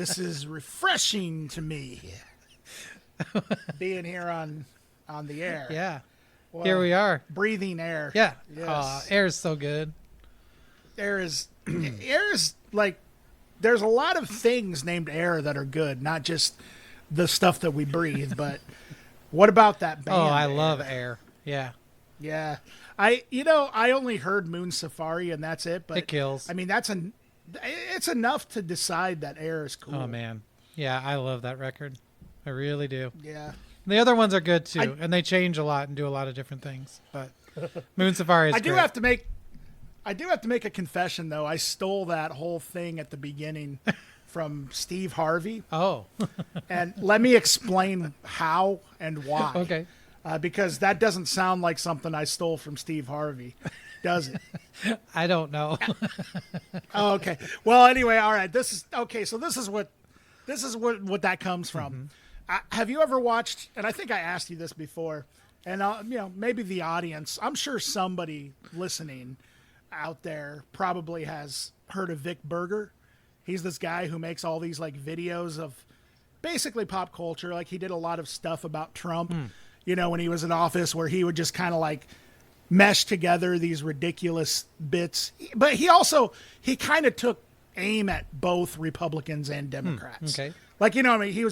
This is refreshing to me. Being here on the air. Yeah. Well, Here we are. Breathing air. Yeah. Yes. Air is so good. Air is like, there's a lot of things named air that are good, not just the stuff that we breathe, but what about that band? Oh, I love Air. Yeah. Yeah. I only heard Moon Safari and that's it, but It kills. I mean, it's enough to decide that Air is cool. Oh, man. Yeah, I love that record. I really do. Yeah. The other ones are good too, and they change a lot and do a lot of different things. But Moon Safari is I great. do have to make a confession though. I stole that whole thing at the beginning from Steve Harvey. Oh. And let me explain how and why. Okay. Because that doesn't sound like something I stole from Steve Harvey, does it? I don't know. Oh, okay. Well, anyway, all right. This is what that comes from. Mm-hmm. Have you ever watched? And I think I asked you this before, and maybe the audience. I'm sure somebody listening out there probably has heard of Vic Berger. He's this guy who makes all these like videos of basically pop culture. Like he did a lot of stuff about Trump, when he was in office, where he would just kind of like mesh together these ridiculous bits. But he kind of took aim at both Republicans and Democrats. Okay. Like, I mean, he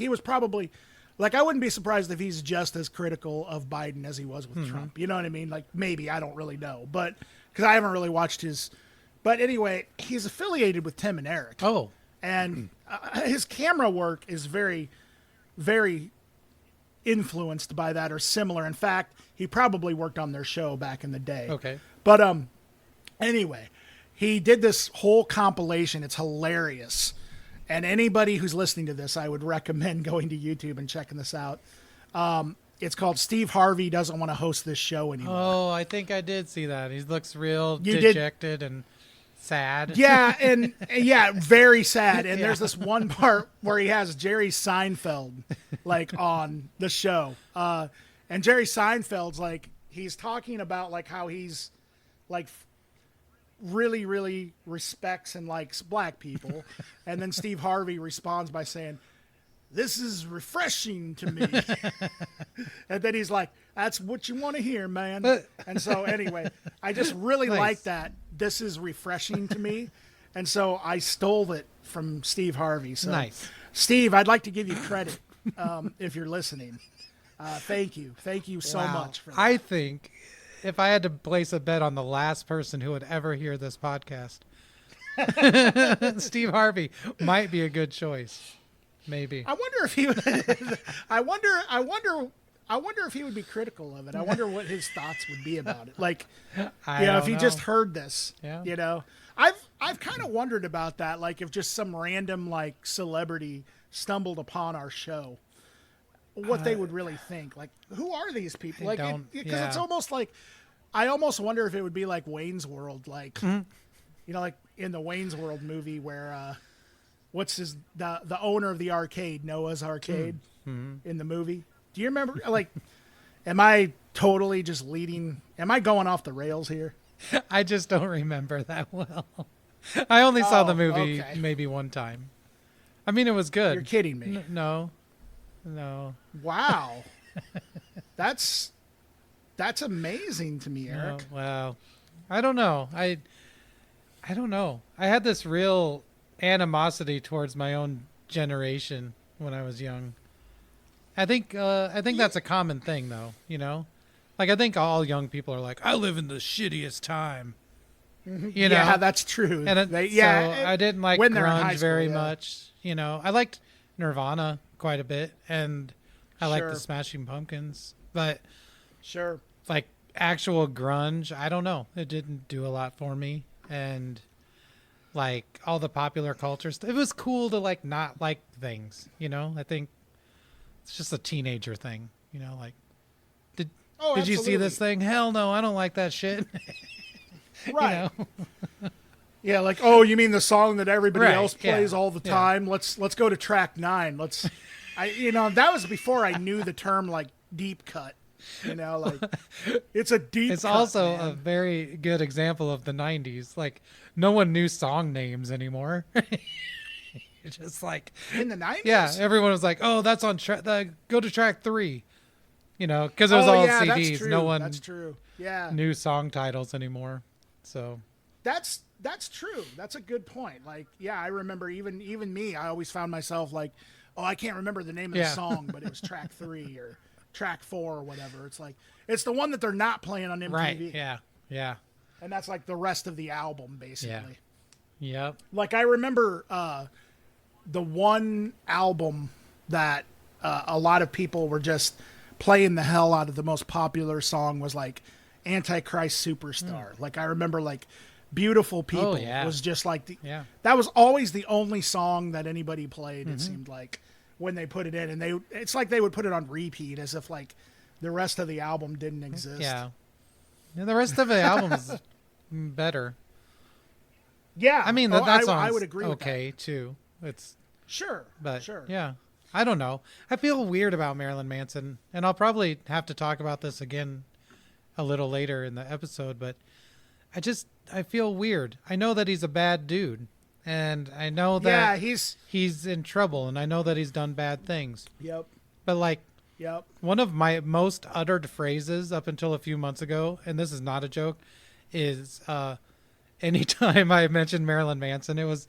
was probably, like, I wouldn't be surprised if he's just as critical of Biden as he was with Trump. You know what I mean? Like, maybe, I don't really know, but because I haven't really watched his. But anyway, he's affiliated with Tim and Erik. Oh. And his camera work is very, very influenced by that or similar. In fact, he probably worked on their show back in the day. Okay. But anyway, he did this whole compilation. It's hilarious. And anybody who's listening to this, I would recommend going to YouTube and checking this out. It's called Steve Harvey Doesn't Want to Host This Show Anymore. Oh, I think I did see that. He looks real You dejected and sad. Yeah, and very sad. And there's this one part where he has Jerry Seinfeld like on the show. And Jerry Seinfeld's like, he's talking about like how he's like really, really respects and likes black people. And then Steve Harvey responds by saying, "This is refreshing to me." And then he's like, "That's what you want to hear, man." And so anyway, I just really Nice. like that. This is refreshing to me. And so I stole it from Steve Harvey. So Nice. Steve, I'd like to give you credit if you're listening. Thank you. Thank you so Wow. much for that. I think if I had to place a bet on the last person who would ever hear this podcast, Steve Harvey might be a good choice. Maybe. I wonder if he would, I wonder if he would be critical of it. I wonder what his thoughts would be about it. Like, I if don't he know. just heard this, Yeah. I've kind of wondered about that. Like if just some random like celebrity stumbled upon our show, what they would really think. Like, who are these people? Like, because it's almost like, I almost wonder if it would be like Wayne's World, like, like in the Wayne's World movie where, what's the owner of the arcade, Noah's Arcade, in the movie. Do you remember? Like, am I totally just am I going off the rails here? I just don't remember that well. I only saw the movie okay. maybe one time. I mean, it was good. You're kidding me. No. Wow. That's amazing to me, Eric. No, well, I don't know. I don't know. I had this real animosity towards my own generation when I was young. I think that's a common thing, though. Like I think all young people are like, I live in the shittiest time. You know? Yeah, that's true. And so I didn't like when they're in high grunge school, very yeah. much. I liked Nirvana quite a bit, and I liked Sure. the Smashing Pumpkins. But Sure. like actual grunge, I don't know. It didn't do a lot for me, and like all the popular culture stuff. It was cool to like not like things. I think it's just a teenager thing. Like did you see this thing? Hell no, I don't like that shit. Right. Yeah, like, oh, you mean the song that everybody Right, else plays yeah, all the yeah. time? Let's go to track 9. That was before I knew the term like deep cut. Like it's a deep It's cut, also man. a very good example of the 90s. Like no one knew song names anymore. Just like In the 90s? yeah, everyone was like, "Oh, that's on track. Go to track 3." Because it was Oh, all yeah, that's CDs. true. No one That's true. Yeah. knew song titles anymore. So That's true. That's a good point. Like, yeah, I remember even me, I always found myself like, oh, I can't remember the name of the Yeah. song, but it was track 3 or track 4 or whatever. It's like it's the one that they're not playing on MTV. right, yeah, And that's like the rest of the album basically. yep. Like I remember the one album that a lot of people were just playing the hell out of. The most popular song was like Antichrist Superstar. Like I remember like Beautiful People was just like that was always the only song that anybody played. It seemed like when they put it in, and it's like they would put it on repeat as if like the rest of the album didn't exist. Yeah. And the rest of the album is better. Yeah. I mean, that song's I would agree with okay too. It's sure. Sure. yeah. I don't know. I feel weird about Marilyn Manson, and I'll probably have to talk about this again a little later in the episode, but I feel weird. I know that he's a bad dude, and I know that he's in trouble, and I know that he's done bad things. Yep. But like Yep. one of my most uttered phrases up until a few months ago, and this is not a joke, is anytime I mentioned Marilyn Manson, it was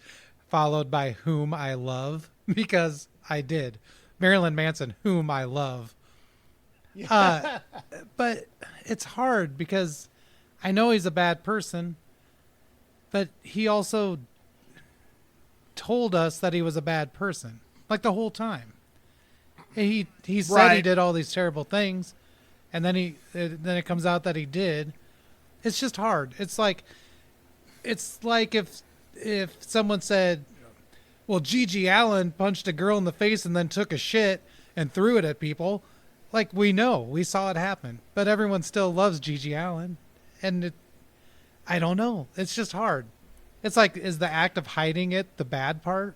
followed by whom I love, because I did. Marilyn Manson, whom I love. But it's hard because I know he's a bad person, but he also told us that he was a bad person, like the whole time. He said he did all these terrible things, and then it comes out that he did. It's just hard. It's like if someone said, well, Gigi Allen punched a girl in the face and then took a shit and threw it at people. Like, we saw it happen, but everyone still loves Gigi Allen. And I don't know. It's just hard. It's like, is the act of hiding it the bad part?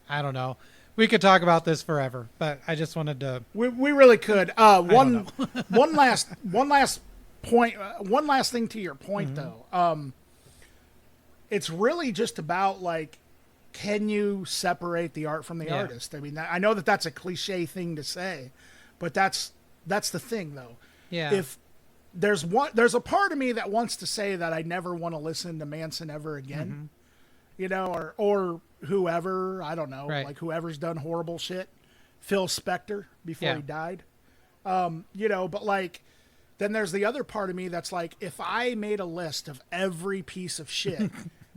I don't know. We could talk about this forever, but I just wanted to. We really could. One last point. One last thing to your point, though. It's really just about like, can you separate the art from the artist? I mean, I know that that's a cliche thing to say, but that's the thing, though. Yeah. If there's a part of me that wants to say that I never want to listen to Manson ever again, or whoever, I don't know, like whoever's done horrible shit, Phil Spector before he died, but like, then there's the other part of me that's like, if I made a list of every piece of shit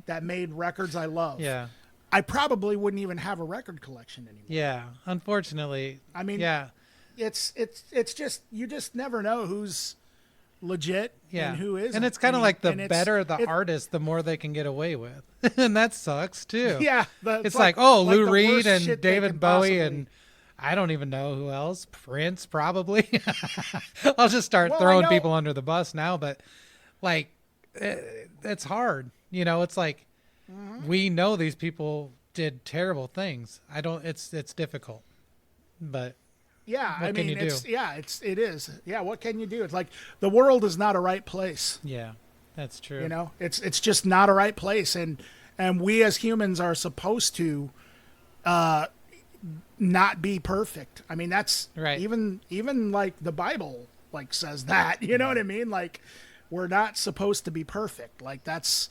that made records I love, I probably wouldn't even have a record collection anymore. Yeah, unfortunately. I mean, it's just, you just never know who's legit and who isn't. And it's kind of like the better the artist, the more they can get away with. And that sucks too. Yeah. It's like Lou Reed and David Bowie and I don't even know who else. Prince, probably. I'll just start throwing people under the bus now, but like, it's hard. It's like, we know these people did terrible things. It's difficult, but yeah, what can you do? It is. Yeah. What can you do? It's like, the world is not a right place. Yeah, that's true. It's just not a right place. And we as humans are supposed to, not be perfect. I mean, that's right. Even like the Bible like says that, you know what I mean? Like, we're not supposed to be perfect. Like that's,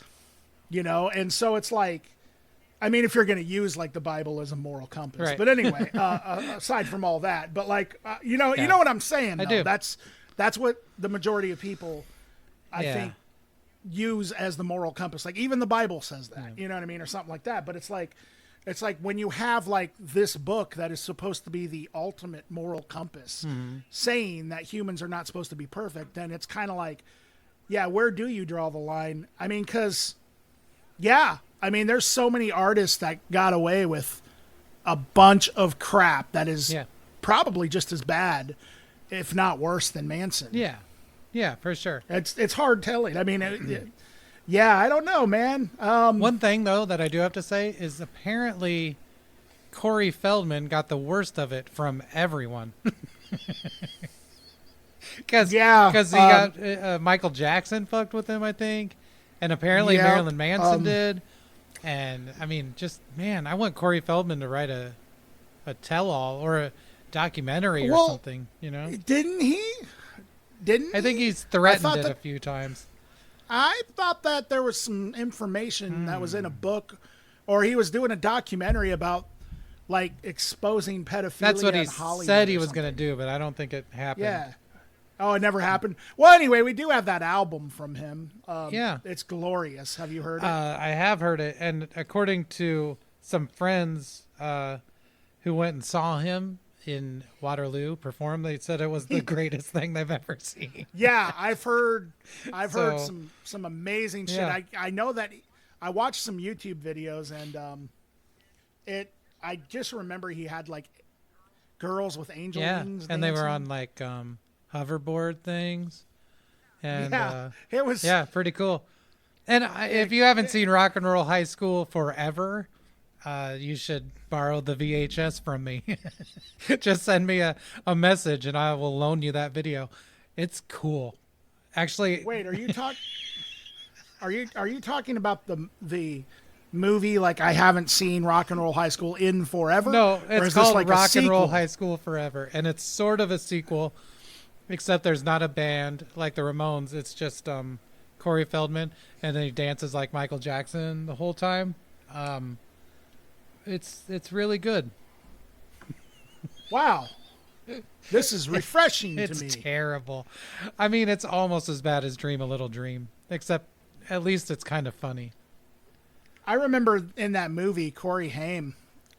and so it's like, I mean, if you're going to use like the Bible as a moral compass, but anyway, aside from all that, but like, you know what I'm saying? I do. That's what the majority of people, I think, use as the moral compass. Like even the Bible says that, you know what I mean? Or something like that. But it's like when you have like this book that is supposed to be the ultimate moral compass saying that humans are not supposed to be perfect, then it's kind of like, where do you draw the line? I mean, there's so many artists that got away with a bunch of crap that is probably just as bad, if not worse, than Manson. Yeah. Yeah, for sure. It's hard telling. I mean, I don't know, man. One thing, though, that I do have to say is apparently Corey Feldman got the worst of it from everyone. Because he got Michael Jackson fucked with him, I think. And apparently Marilyn Manson did. And I mean, just man, I want Corey Feldman to write a tell-all or a documentary or something. You know, didn't he? Didn't I think he? he's threatened it a few times. I thought that there was some information that was in a book, or he was doing a documentary about like exposing pedophilia. That's what he Hollywood said he was going to do, but I don't think it happened. Yeah. Oh, it never happened. Well, anyway, we do have that album from him. Yeah, it's glorious. Have you heard it? I have heard it, and according to some friends who went and saw him in Waterloo perform, they said it was the greatest thing they've ever seen. Yeah, I've heard some amazing shit. Yeah. I know that I watched some YouTube videos, and I just remember he had like girls with angel wings and they were dancing. on like hoverboard things, and it was pretty cool. And if you haven't seen Rock and Roll High School Forever, you should borrow the VHS from me. Just send me a message and I will loan you that video. It's cool. Actually, wait, are you talking about the movie? Like, I haven't seen Rock and Roll High School in forever. No, it's called like Rock and Roll High School Forever, and it's sort of a sequel, except there's not a band like the Ramones. It's just Corey Feldman, and then he dances like Michael Jackson the whole time. It's really good. Wow. This is refreshing to me. It's terrible. I mean, it's almost as bad as Dream a Little Dream, except at least it's kind of funny. I remember in that movie, Corey Haim,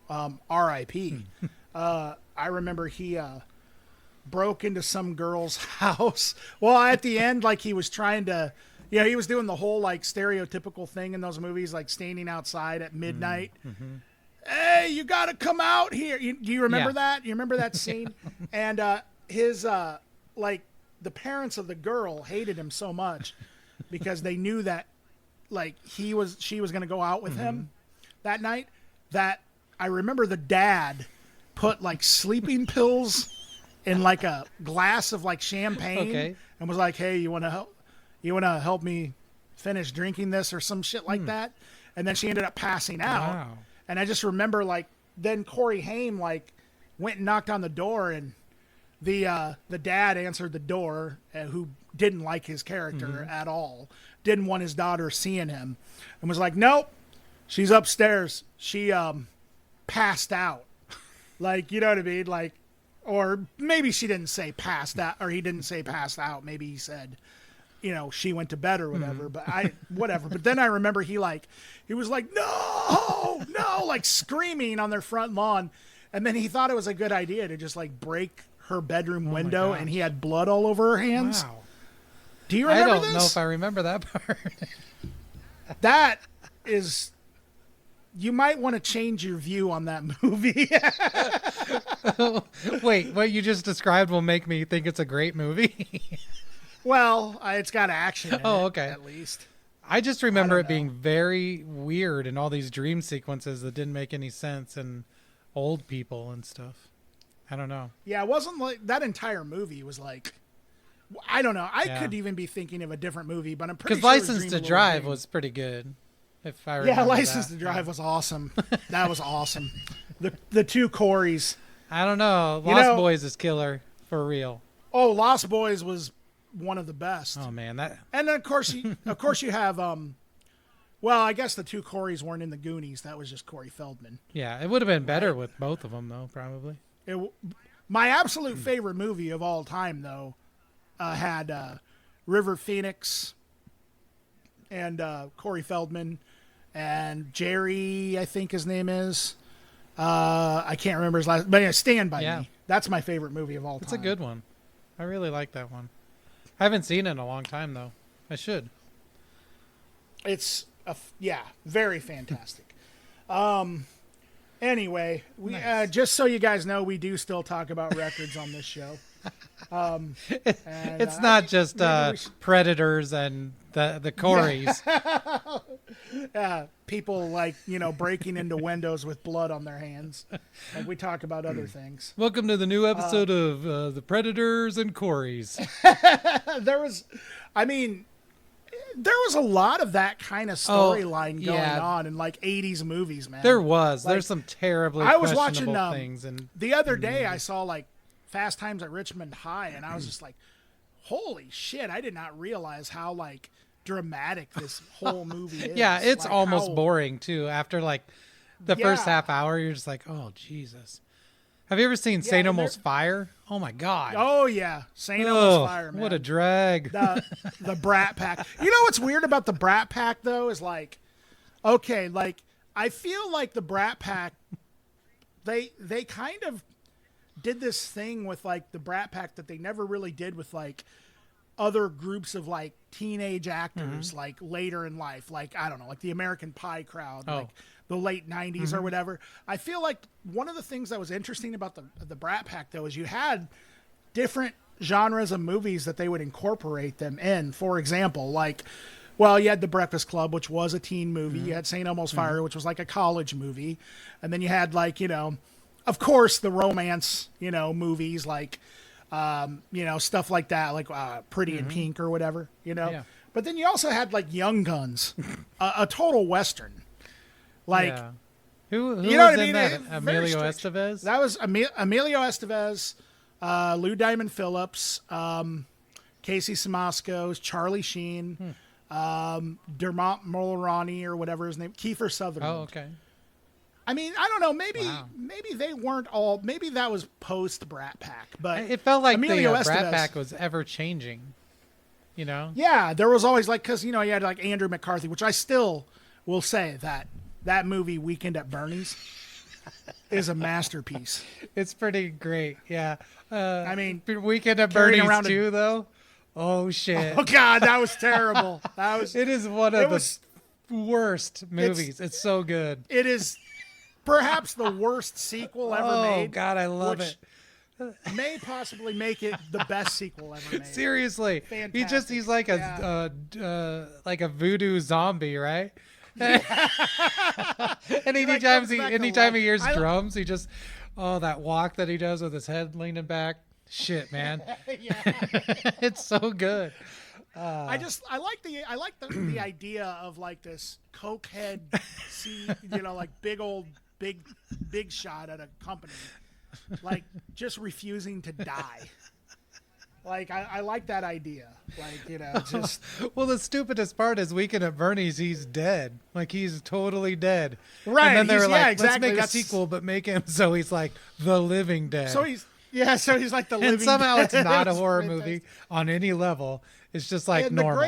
R.I.P. I remember he broke into some girl's house. Well, at the end, like he was trying to, he was doing the whole like stereotypical thing in those movies, like standing outside at midnight. Mm-hmm. Hey, you got to come out here. Do you remember that? You remember that scene? And his like the parents of the girl hated him so much because they knew that like she was going to go out with him that night, that I remember the dad put like sleeping pills in like a glass of like champagne and was like, "Hey, you want to help me finish drinking this or some shit like that?" And then she ended up passing out. Wow. And I just remember like then Corey Haim like went and knocked on the door, and the dad answered the door, who didn't like his character at all, didn't want his daughter seeing him, and was like, "Nope, she's upstairs. She passed out." Like, you know what I mean? Like, or maybe she didn't say passed out, or he didn't say passed out. Maybe he said, she went to bed or whatever, but whatever. But then I remember he was like, no, like screaming on their front lawn. And then he thought it was a good idea to just like break her bedroom window, and he had blood all over her hands. Wow. Do you remember this? I don't know if I remember that part. That is, you might want to change your view on that movie. Wait, what you just described will make me think it's a great movie. Well, it's got action in it, okay. at least. I just remember it being very weird and all these dream sequences that didn't make any sense, and old people and stuff. I don't know. Yeah, it wasn't like that entire movie was like, I don't know. I could even be thinking of a different movie, but I'm pretty sure License to Drive was pretty good. If I remember License to Drive was awesome. That was awesome. The two Coreys. I don't know. Lost Boys is killer for real. Oh, Lost Boys was one of the best. Oh man, that. And then of course you have well, I guess the two Coreys weren't in the Goonies. That was just Corey Feldman. Yeah, it would have been better with both of them though, probably. My absolute favorite movie of all time though had River Phoenix and Corey Feldman and Jerry, I think his name is. I can't remember his last, but Stand By Me. That's my favorite movie of all time. It's a good one. I really like that one. I haven't seen it in a long time though. I should. It's very fantastic. Anyway, we just so you guys know, we do still talk about records on this show. It's not just Predators and the Coreys. People like breaking into windows with blood on their hands. Like, we talk about other things. Welcome to the new episode of the Predators and Coreys. there was a lot of that kind of Oh, storyline going yeah. on in like 80s movies, man. There's Like, some terribly I was watching questionable things, and the other day I saw like Fast Times at Richmond High, and I was just like, holy shit, I did not realize how like dramatic this whole movie is. yeah, it's Like, almost how- boring too. After like the first Yeah. half hour, you're just like, oh Jesus. Have you ever seen Saint and Elmo's Fire? Oh my God. Oh yeah, St. Elmo's Ugh, Fire, man. what a drag. the Brat Pack. You know what's weird about the Brat Pack though is like, okay, like I feel like the Brat Pack, they kind of did this thing with like the Brat Pack that they never really did with like other groups of like teenage actors like later in life, like I don't know, like the American Pie crowd, like the late 90s or whatever. I feel like one of the things that was interesting about the Brat Pack though is you had different genres of movies that they would incorporate them in. For example, like, well, you had The Breakfast Club, which was a teen movie. You had St. Elmo's Fire, which was like a college movie. And then you had like, you know, of course the romance, you know, movies like, you know, stuff like that, like Pretty in Pink or whatever, you know. Yeah. But then you also had like Young Guns, a total Western. Like, Yeah. Who you know was what I in mean? that? Very Emilio strict. Estevez? That was Emilio Estevez, Lou Diamond Phillips, Casey Simascos, Charlie Sheen, Dermot Mulroney or whatever his name, Kiefer Sutherland. Oh, okay. I mean, I don't know. Maybe Wow. maybe they weren't all. Maybe that was post Brat Pack, but It felt like Emilio the Brat Estevez- Pack was ever changing. You know? Yeah, there was always like, because you know you had like Andrew McCarthy, which I still will say that movie Weekend at Bernie's is a masterpiece. It's pretty great. Yeah. I mean, Weekend at carrying Bernie's around a- too, though. Oh shit! oh god, that was terrible. That was It is one of it the was- worst movies. It's so good. it is perhaps the worst sequel ever Oh made. God, I love which it. May possibly make it the best sequel ever made. Seriously, Fantastic. he's like a voodoo zombie, right? and anytime comes back to anytime he life. hears I- drums, he just that walk that he does with his head leaning back. Shit, man, it's so good. I like the idea of like this cokehead, you know, like big shot at a company, like just refusing to die. Like I like that idea. Like, you know, just Well, the stupidest part is Weekend at Bernie's. He's dead. Like he's totally dead. Right, And then they he's- were yeah, like, exactly, let's make a that's- sequel, but make him so he's like the living dead. so he's like the living and somehow dead. it's not a It's horror fantastic. movie on any level. It's just like And normal.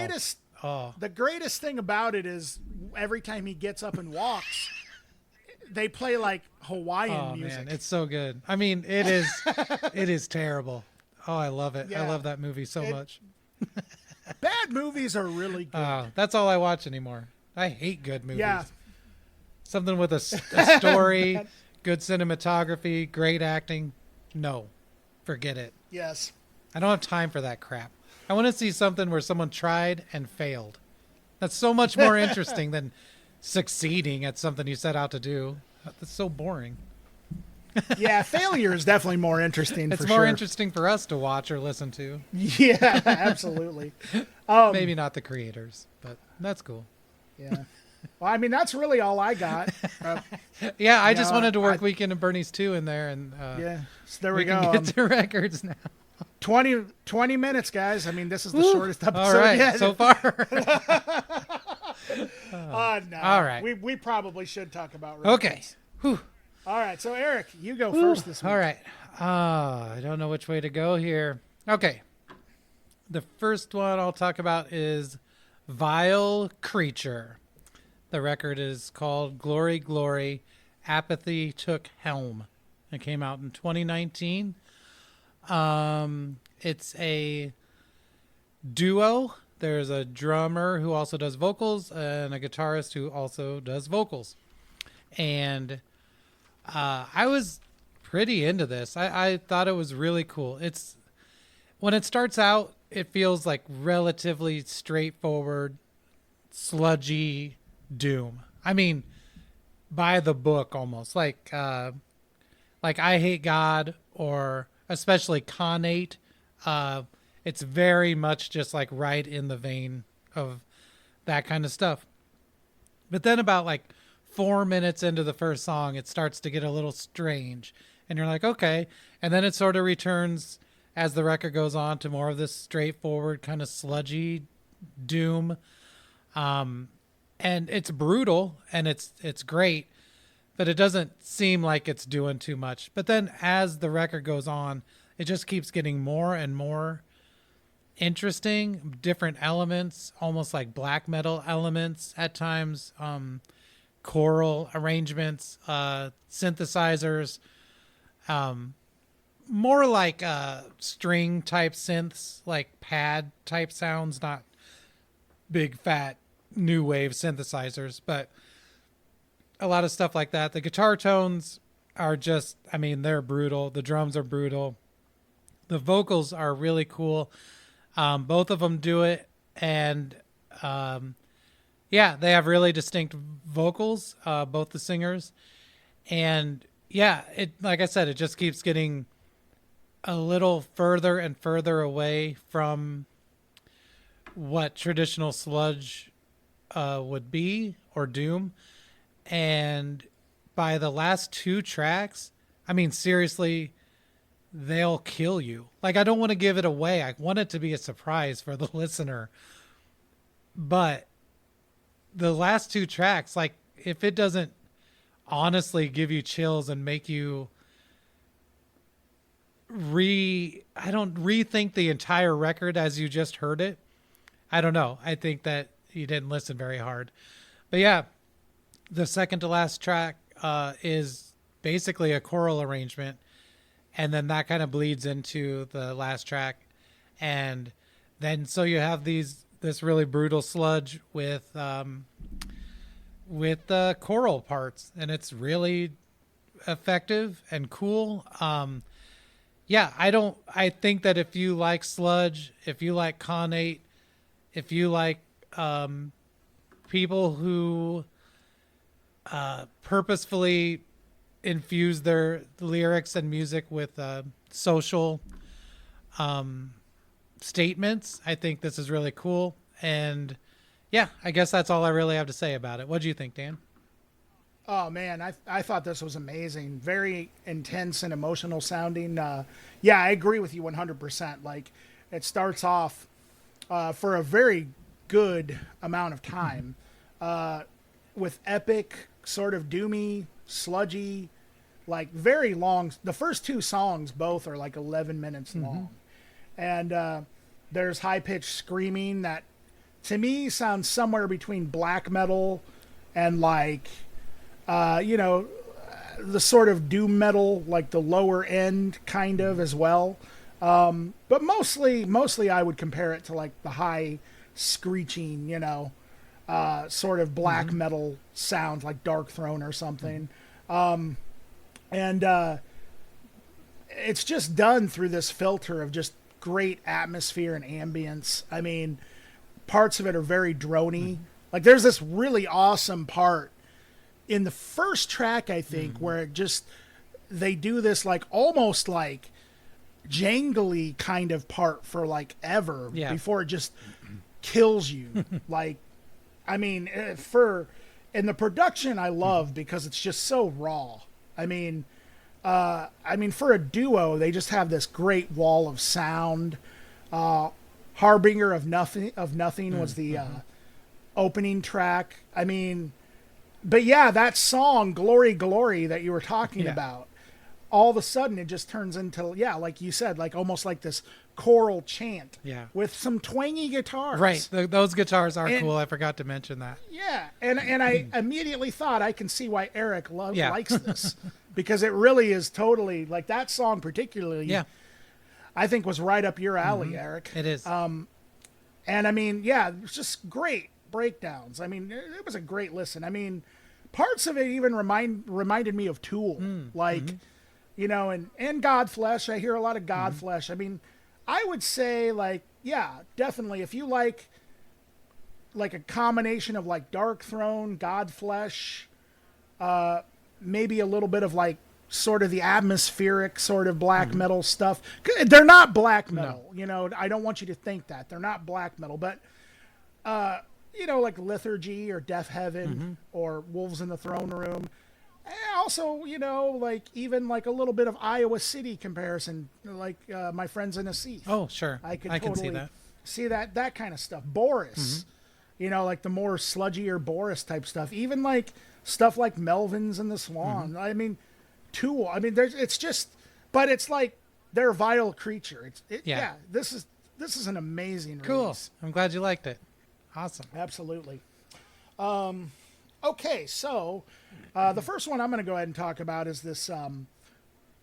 the greatest thing about it is every time he gets up and walks, they play like Hawaiian Oh music. man, it's so good. I mean, it is terrible. Oh, I love it. I Yeah. love that movie so much. Bad movies are really good. That's all I watch anymore. I hate good movies. Yeah. Something with a story, good cinematography, great acting. No, forget it. Yes. I don't have time for that crap. I want to see something where someone tried and failed. That's so much more interesting than succeeding at something you set out to do. That's so boring. Yeah, failure is definitely more interesting. It's for more sure. interesting for us to watch or listen to. Yeah, absolutely. Maybe not the creators, but that's cool. Yeah. Well, I mean, that's really all I got. Yeah, I just No, wanted to work I- Weekend at Bernie's 2 in there, and Yeah. So there we we go. can get to records now. 20 minutes, guys. I mean, this is the Woo. shortest episode All right, yet. so far. No. All right. We probably should talk about Okay. records. Whew. All right. So, Eric, you go first this week. All right. I don't know which way to go here. Okay. The first one I'll talk about is Vile Creature. The record is called Glory, Glory, Apathy Took Helm. It came out in 2019. It's a duo. There's a drummer who also does vocals and a guitarist who also does vocals. And I was pretty into this. I thought it was really cool. It's when it starts out, it feels like relatively straightforward, sludgy doom. I mean, by the book almost. Like I Hate God, or especially Connate. It's very much just like right in the vein of that kind of stuff. But then about like 4 minutes into the first song, it starts to get a little strange. And you're like, okay. And then it sort of returns as the record goes on to more of this straightforward kind of sludgy doom. And it's brutal and it's great, but it doesn't seem like it's doing too much. But then as the record goes on, it just keeps getting more and more interesting, different elements, almost like black metal elements at times, choral arrangements, synthesizers, more like string type synths, like pad type sounds, not big fat new wave synthesizers, but a lot of stuff like that. The guitar tones are just, I mean, they're brutal. The drums are brutal. The vocals are really cool. Both of them do it. And yeah, they have really distinct vocals, both the singers. And yeah, it, like I said, it just keeps getting a little further and further away from what traditional sludge would be, or doom. And by the last two tracks, I mean, seriously, they'll kill you. Like, I don't want to give it away. I want it to be a surprise for the listener. But the last two tracks, like, if it doesn't honestly give you chills and make you rethink the entire record as you just heard it, I don't know. I think that you didn't listen very hard. But yeah, the second to last track is basically a choral arrangement, and then that kind of bleeds into the last track, and then so you have this really brutal sludge with choral parts, and it's really effective and cool. Yeah, I think that if you like sludge, if you like Khanate, if you like people who purposefully infuse their lyrics and music with social statements, I think this is really cool. And yeah, I guess that's all I really have to say about it. What do you think, Dan? Oh man, I thought this was amazing. Very intense and emotional sounding. Yeah, I agree with you 100%. Like, it starts off for a very good amount of time with epic, sort of doomy, sludgy, like very long. The first two songs both are like 11 minutes long. And there's high-pitched screaming that to me sounds somewhere between black metal and like the sort of doom metal, like the lower end kind of as well. But mostly I would compare it to like the high screeching, sort of black metal sounds like Dark Throne or something. And it's just done through this filter of just great atmosphere and ambience. I mean, parts of it are very droney. Like, there's this really awesome part in the first track, I think, where it just, they do this like almost like jangly kind of part for like ever before it just kills you. Like, I mean, in the production I love because it's just so raw. I mean, for a duo, they just have this great wall of sound. Harbinger of Nothing was the opening track. I mean, but yeah, that song, Glory, Glory, that you were talking about, all of a sudden it just turns into, like you said, like almost like this choral chant with some twangy guitars. Right. Those guitars are cool. I forgot to mention that. Yeah. And I immediately thought, I can see why Erik likes this, because it really is totally, like, that song particularly, I think was right up your alley, Erik. It is. And I mean, it's just great breakdowns. I mean, it was a great listen. I mean, parts of it even reminded me of Tool, and Godflesh. I hear a lot of Godflesh. I mean, I would say, like, definitely, if you like a combination of like Dark Throne, Godflesh, maybe a little bit of like sort of the atmospheric sort of black metal stuff. They're not black metal, I don't want you to think that they're not black metal, but like Liturgy or Death Heaven or Wolves in the Throne Room. And also, like even like a little bit of Iowa City comparison, like My Friends in a Thief. Oh, sure. I could can totally see that. that kind of stuff. Boris, like the more sludgier Boris type stuff. Even like stuff like Melvins and the Swan. I mean, Tool. I mean, it's just, but it's like they're a vile creature. Yeah. This is an amazing Cool. release. I'm glad you liked it. Awesome. Absolutely. Okay, so the first one I'm going to go ahead and talk about is this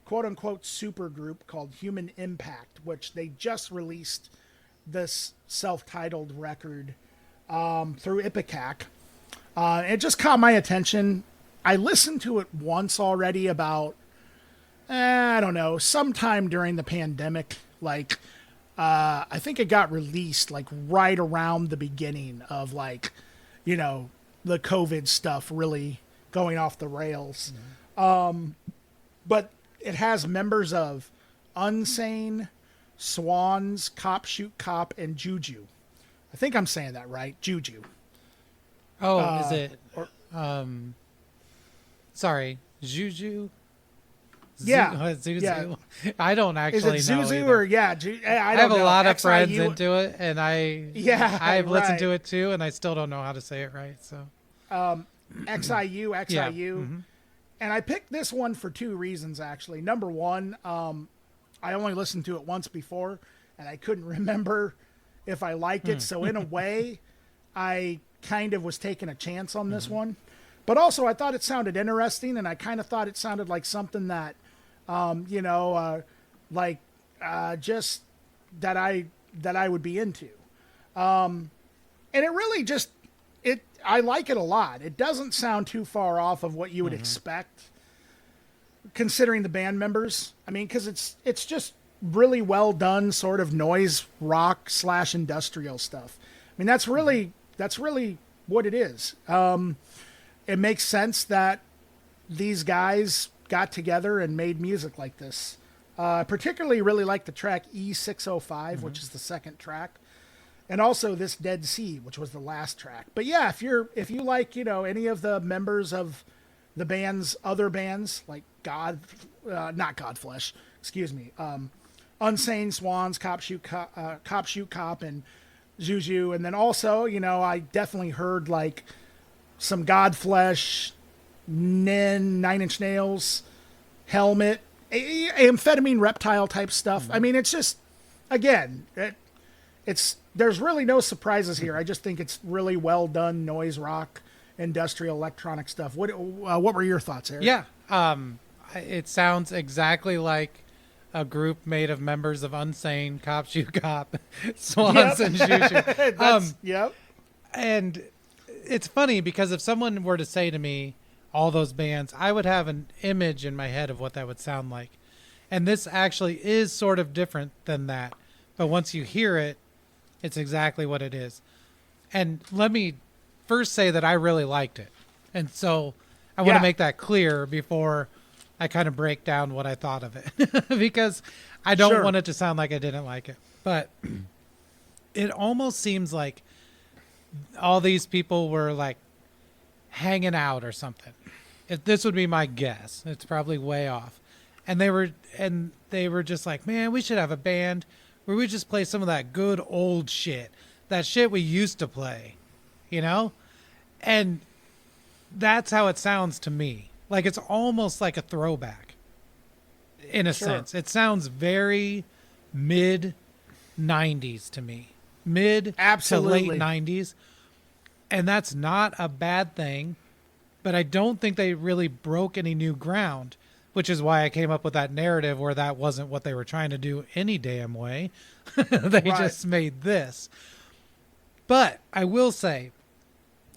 quote-unquote super group called Human Impact, which they just released this self-titled record through Ipecac. It just caught my attention. I listened to it once already about, I don't know, sometime during the pandemic. Like, I think it got released like right around the beginning of like, the COVID stuff really going off the rails. But it has members of Unsane, Swans, Cop Shoot Cop, and Juju. I think I'm saying that right. Juju. Oh, is it? Sorry, Juju. Yeah, Zuzu. Yeah. I don't actually Is it know. Zuzu either. or yeah? I have don't a know. lot of friends XIU into it, and I've listened to it too, and I still don't know how to say it right. So, XIU, Yeah. and I picked this one for two reasons actually. Number one, I only listened to it once before, and I couldn't remember if I liked it. So in a way, I kind of was taking a chance on this one. But also, I thought it sounded interesting, and I kind of thought it sounded like something that, just that I would be into. And it really just I like it a lot. It doesn't sound too far off of what you would expect, considering the band members. I mean, because it's just really well done, sort of noise rock / industrial stuff. I mean, that's really what it is. It makes sense that these guys got together and made music like this. Particularly really like the track E605, which is the second track, and also this Dead Sea, which was the last track. But yeah, if you like, any of the members of the band's other bands, like not Godflesh, excuse me, Unsane, Swans, Cop Shoot Cop, and Juju, and then also, I definitely heard like some Godflesh, Nin, Nine Inch Nails, Helmet, amphetamine reptile type stuff. I mean, it's just, again, there's really no surprises here. I just think it's really well done noise rock, industrial electronic stuff. What were your thoughts, Eric? Yeah, it sounds exactly like a group made of members of Unsane, Cop Shoot Cop, Swans, and Juju. Yep. And it's funny because if someone were to say to me all those bands, I would have an image in my head of what that would sound like. And this actually is sort of different than that. But once you hear it, it's exactly what it is. And let me first say that I really liked it. And so I want to make that clear before I kind of break down what I thought of it. Because I don't want it to sound like I didn't like it. But it almost seems like all these people were like hanging out or something. This would be my guess. It's probably way off. And they were just like, man, we should have a band where we just play some of that good old shit, that shit we used to play, And that's how it sounds to me. Like it's almost like a throwback in a sense. It sounds very mid 90s to me. Mid Absolutely. to late 90s. And that's not a bad thing, but I don't think they really broke any new ground, which is why I came up with that narrative where that wasn't what they were trying to do any damn way. They just made this. But I will say,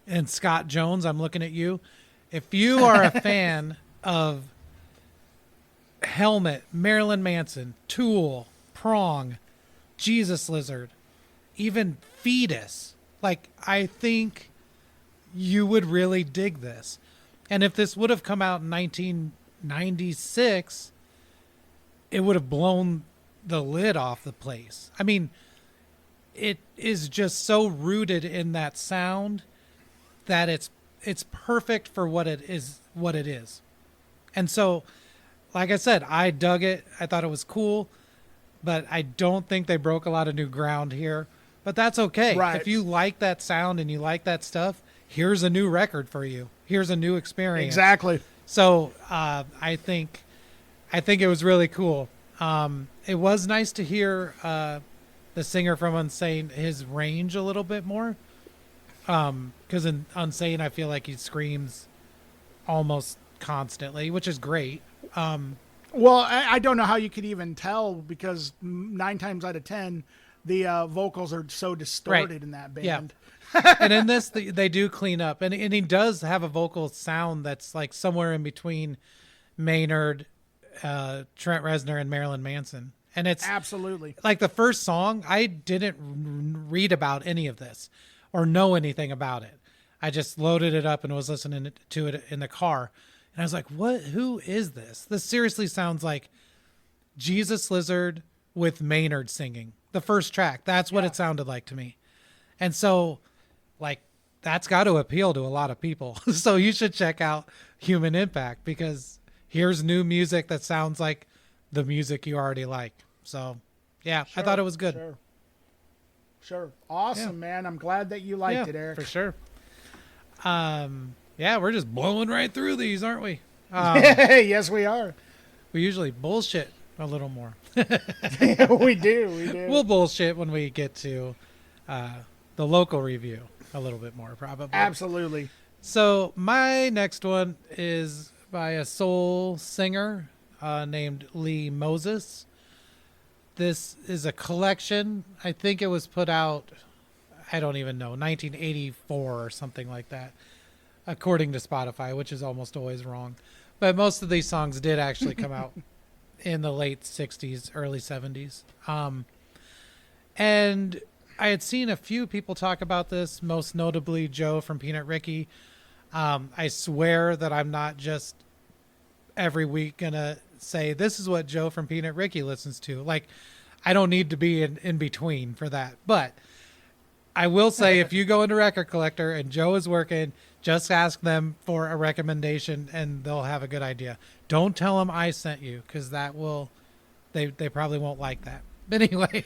and Scott Jones, I'm looking at you, if you are a fan of Helmet, Marilyn Manson, Tool, Prong, Jesus Lizard, even Fetus, like I think you would really dig this. And if this would have come out in 1996, it would have blown the lid off the place. I mean, it is just so rooted in that sound that it's perfect for what it is. And so, like I said, I dug it. I thought it was cool, but I don't think they broke a lot of new ground here. But that's okay. Right. If you like that sound and you like that stuff, here's a new record for you. Here's a new experience. Exactly. So I think it was really cool. It was nice to hear the singer from Unsane, his range a little bit more. Because in Unsane, I feel like he screams almost constantly, which is great. Well, I don't know how you could even tell, because 9 times out of 10, the vocals are so distorted Right. in that Yeah. band. And in this, they do clean up. And he does have a vocal sound that's like somewhere in between Maynard, Trent Reznor, and Marilyn Manson. And it's Absolutely. like the first song, I didn't read about any of this or know anything about it. I just loaded it up and was listening to it in the car. And I was like, what? Who is this? This seriously sounds like Jesus Lizard with Maynard singing. The first track. That's what it sounded like to me. And so, like, that's got to appeal to a lot of people. So you should check out Human Impact, because here's new music that sounds like the music you already like. So, yeah, I thought it was good. Sure. Awesome, man. I'm glad that you liked it, Eric. For sure. Yeah, we're just blowing right through these, aren't we? Yes, we are. We usually bullshit a little more. We do. We'll bullshit when we get to the local review a little bit more, probably. Absolutely. So my next one is by a soul singer named Lee Moses. This is a collection. I think it was put out, I don't even know, 1984 or something like that, according to Spotify, which is almost always wrong. But most of these songs did actually come out in the late 60s, early 70s. And I had seen a few people talk about this, most notably Joe from Peanut Ricky. I swear that I'm not just every week going to say, this is what Joe from Peanut Ricky listens to. Like, I don't need to be in between for that. But I will say, if you go into Record Collector and Joe is working, just ask them for a recommendation and they'll have a good idea. Don't tell them I sent you, because that will, they probably won't like that. But anyway,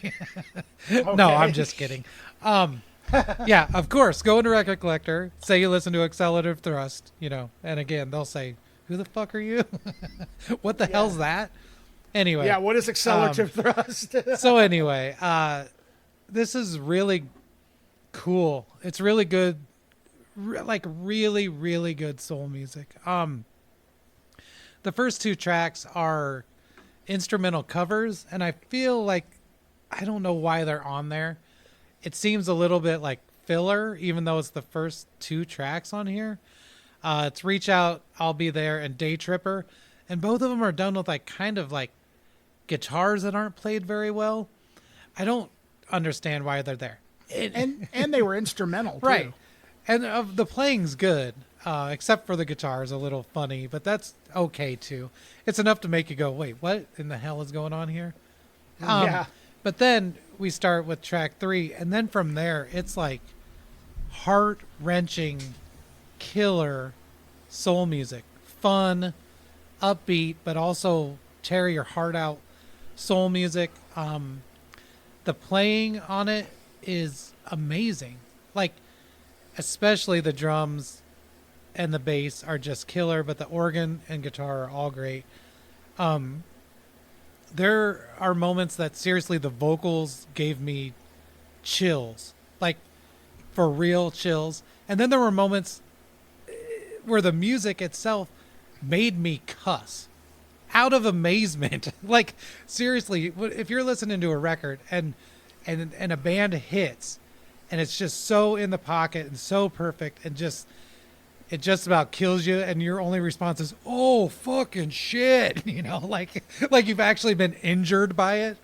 no, I'm just kidding. Yeah, of course, go into Record Collector, say you listen to Accelerativ Thrust, and again, they'll say, who the fuck are you? What the hell's that? Anyway. Yeah, what is Accelerativ Thrust? So anyway, this is really cool. It's really good, really, really good soul music. The first 2 tracks are instrumental covers, and I feel like, I don't know why they're on there. It seems a little bit like filler, even though it's the first 2 tracks on here. It's Reach Out, I'll Be There, and Day Tripper. And both of them are done with kind of guitars that aren't played very well. I don't understand why they're there. and they were instrumental, too. Right. And the playing's good, except for the guitars, a little funny, but that's okay too. It's enough to make you go, wait, what in the hell is going on here? Yeah. But then we start with track 3, and then from there, it's heart-wrenching, killer soul music. Fun, upbeat, but also tear your heart out soul music. The playing on it is amazing. Especially the drums and the bass are just killer, but the organ and guitar are all great. There are moments that seriously the vocals gave me chills, for real chills. And then there were moments where the music itself made me cuss out of amazement. Seriously, if you're listening to a record and a band hits and it's just so in the pocket and so perfect and it just about kills you, and your only response is, oh, fucking shit, like you've actually been injured by it,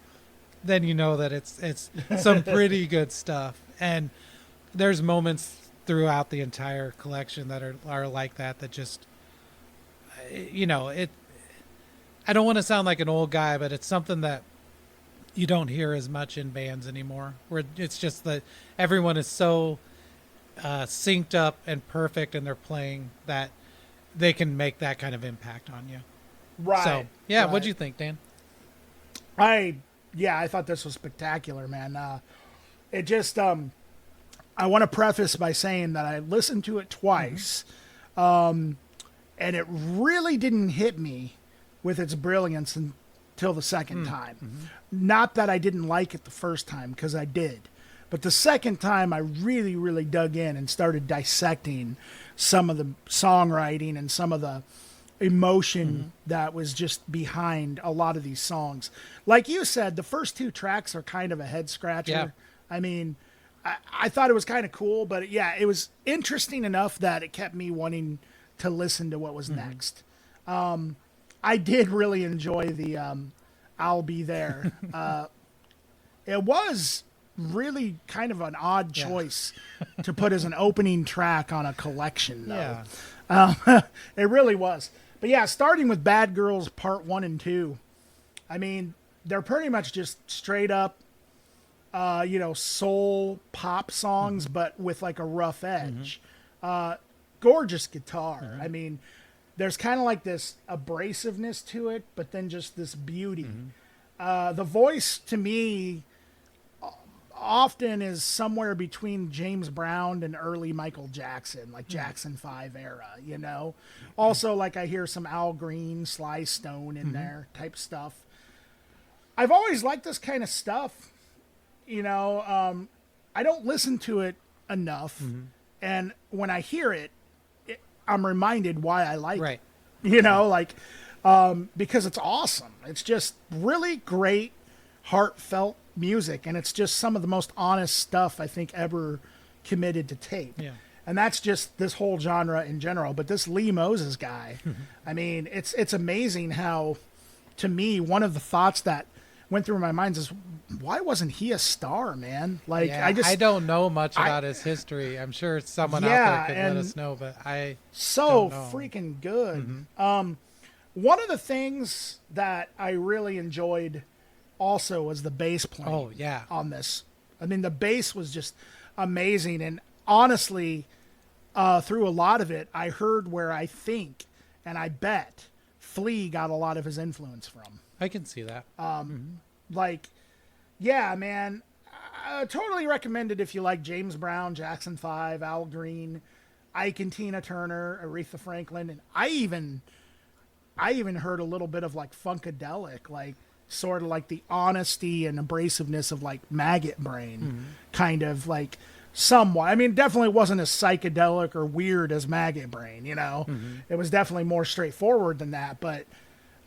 then you know that it's some pretty good stuff. And there's moments throughout the entire collection that are like that just, I don't want to sound like an old guy, but it's something that you don't hear as much in bands anymore, where it's just that everyone is so synced up and perfect in their playing that they can make that kind of impact on you. Right. So, yeah, right. what'd you think, Dan? I thought this was spectacular, man. It just I want to preface by saying that I listened to it twice, and it really didn't hit me with its brilliance until the second time. Not that I didn't like it the first time, because I did. But the second time, I really, really dug in and started dissecting some of the songwriting and some of the emotion that was just behind a lot of these songs. Like you said, the first two tracks are kind of a head scratcher. Yeah. I mean, I thought it was kind of cool, but yeah, it was interesting enough that it kept me wanting to listen to what was next. I did really enjoy the I'll Be There. It was really kind of an odd choice to put as an opening track on a collection, though. Yeah. It really was. But yeah, starting with Bad Girls Part 1 and 2, I mean, they're pretty much just straight up, soul pop songs, but with like a rough edge. Gorgeous guitar. I mean, there's kind of like this abrasiveness to it, but then just this beauty. The voice, to me, often is somewhere between James Brown and early Michael Jackson, like Jackson 5 era, you know? Also, like, I hear some Al Green, Sly Stone in there type stuff. I've always liked this kind of stuff, I don't listen to it enough, and when I hear it, I'm reminded why I like Right. it, because it's awesome. It's just really great, heartfelt music, and it's just some of the most honest stuff I think ever committed to tape. Yeah. And that's just this whole genre in general. But this Lee Moses guy, I mean, it's amazing how, to me, one of the thoughts that went through my mind is, why wasn't he a star, man? Like, Yeah, I don't know much about his history. I'm sure someone out there could let us know, but I so don't know. freaking good. One of the things that I really enjoyed also was the bass playing. Oh, yeah. On this. I mean, the bass was just amazing, and honestly, through a lot of it, I heard where I think, and I bet, Flea got a lot of his influence from. I can see that. Like, yeah, man, I totally recommend it if you like James Brown, Jackson 5, Al Green, Ike and Tina Turner, Aretha Franklin, and I even heard a little bit of like Funkadelic, like sort of like the honesty and abrasiveness of like Maggot Brain, kind of like somewhat. I mean, definitely wasn't as psychedelic or weird as Maggot Brain, It was definitely more straightforward than that, but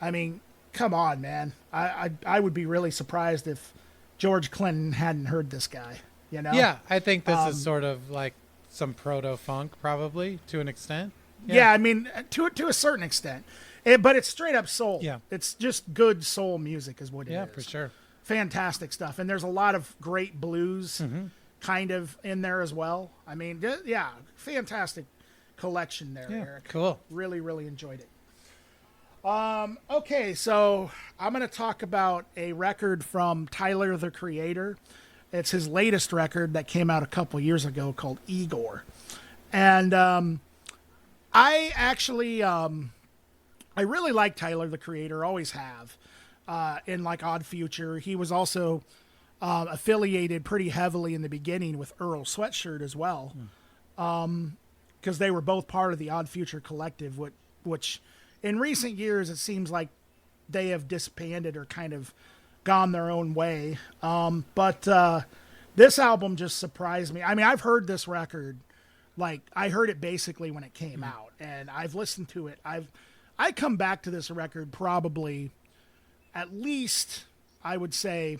I mean, come on, man. I would be really surprised if George Clinton hadn't heard this guy, Yeah, I think this is sort of like some proto-funk, probably, to an extent. Yeah, I mean, to a certain extent. But it's straight up soul. Yeah. It's just good soul music is what it is. Yeah, for sure. Fantastic stuff. And there's a lot of great blues kind of in there as well. I mean, yeah, fantastic collection there, Eric. Cool. Really, really enjoyed it. Okay, so I'm going to talk about a record from Tyler, the Creator. It's his latest record that came out a couple years ago called Igor. And I actually... I really like Tyler, the Creator, always have. In like Odd Future, he was also affiliated pretty heavily in the beginning with Earl Sweatshirt as well, because they were both part of the Odd Future collective, which in recent years it seems like they have disbanded or kind of gone their own way. But this album just surprised me. I mean, I've heard this record, like I heard it basically when it came out, and I've listened to it. I come back to this record probably at least, I would say,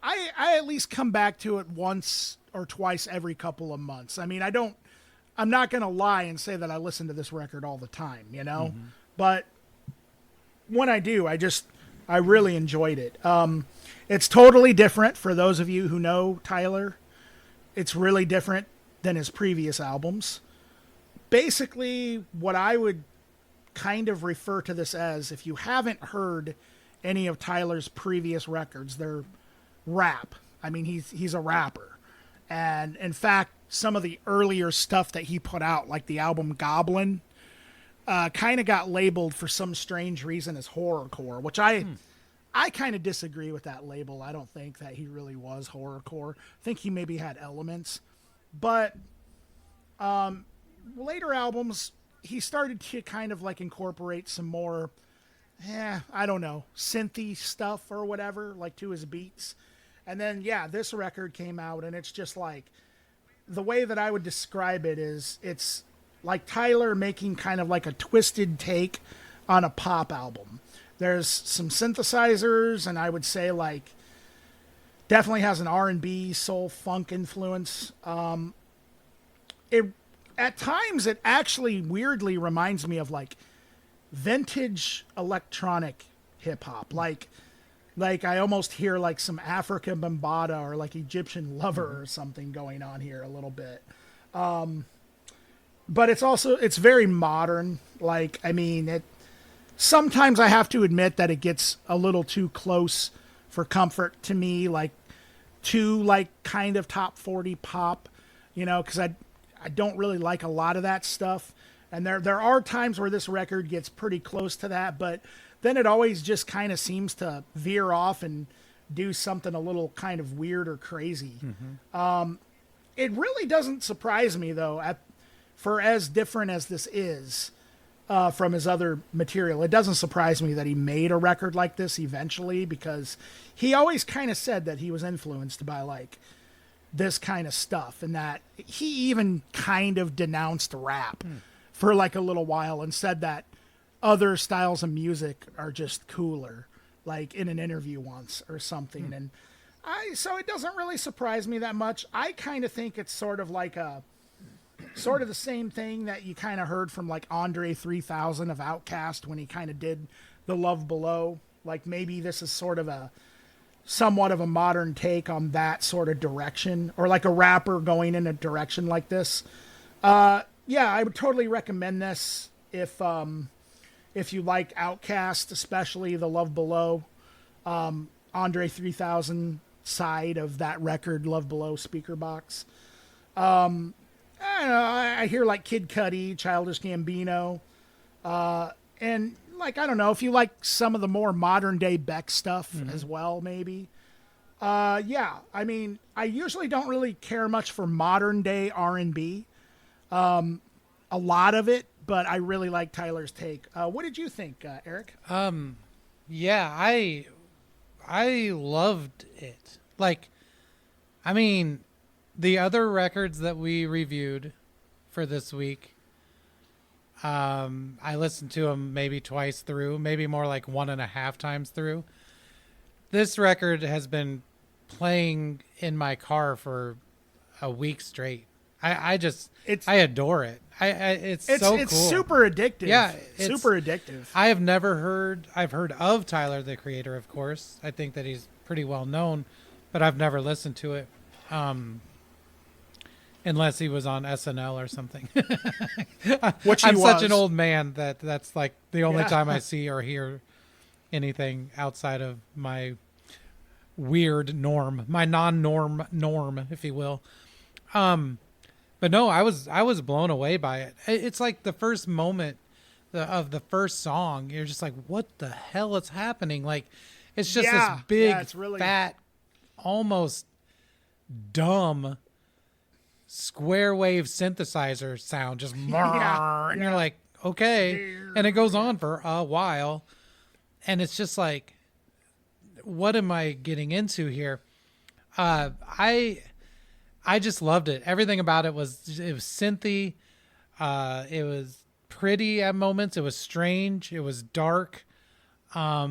I at least come back to it once or twice every couple of months. I mean, I'm not going to lie and say that I listen to this record all the time, but when I do, I really enjoyed it. It's totally different for those of you who know Tyler. It's really different than his previous albums. Basically, what I would kind of refer to this as, if you haven't heard any of Tyler's previous records. They're rap. I mean, he's a rapper. And in fact, some of the earlier stuff that he put out, like the album Goblin, kind of got labeled for some strange reason as horrorcore, which I kind of disagree with that label. I don't think that he really was horrorcore. I think he maybe had elements. But later albums, he started to kind of like incorporate some more, I don't know, synthy stuff or whatever, like to his beats. And then, this record came out, and it's just like, the way that I would describe it is it's like Tyler making kind of like a twisted take on a pop album. There's some synthesizers, and I would say like definitely has an R&B, soul, funk influence. At times it actually weirdly reminds me of like vintage electronic hip hop, like I almost hear like some African Bambaataa or like Egyptian Lover or something going on here a little bit. But it's very modern. Like, I mean, sometimes I have to admit that it gets a little too close for comfort to me, like too like kind of top 40 pop, because I don't really like a lot of that stuff. And there are times where this record gets pretty close to that, but then it always just kind of seems to veer off and do something a little kind of weird or crazy. It really doesn't surprise me, though, for as different as this is from his other material. It doesn't surprise me that he made a record like this eventually, because he always kind of said that he was influenced by like this kind of stuff, and that he even kind of denounced rap for like a little while and said that other styles of music are just cooler, like in an interview once or something. And so it doesn't really surprise me that much. I kind of think it's sort of like sort of the same thing that you kind of heard from like Andre 3000 of Outkast when he kind of did The Love Below. Like maybe this is sort of somewhat of a modern take on that sort of direction, or like a rapper going in a direction like this. I would totally recommend this if you like Outkast, especially The Love Below, Andre 3000 side of that record, Love Below speaker box. I don't know, I hear like Kid Cudi, Childish Gambino, and like, I don't know, if you like some of the more modern day Beck stuff as well, maybe. I mean, I usually don't really care much for modern day R&B, a lot of it, but I really like Tyler's take. What did you think, Eric? I loved it. Like, I mean, the other records that we reviewed for this week, I listened to them maybe twice through, maybe more like 1.5 times through. This record has been playing in my car for a week straight. I adore it. It's so cool. It's super addictive. Yeah, super addictive. I've heard of Tyler, the Creator, of course. I think that he's pretty well known, but I've never listened to it. Unless he was on SNL or something. I'm such an old man that's like the only time I see or hear anything outside of my weird norm, my norm, if you will. But no, I was blown away by it. It's like the first moment of the first song, you're just like, what the hell is happening? Like, it's just this big, fat, almost dumb square wave synthesizer sound, just and you're like, okay. And it goes on for a while, and it's just like, what am I getting into here? I just loved it. Everything about it was synthy. It was pretty at moments. It was strange. It was dark. I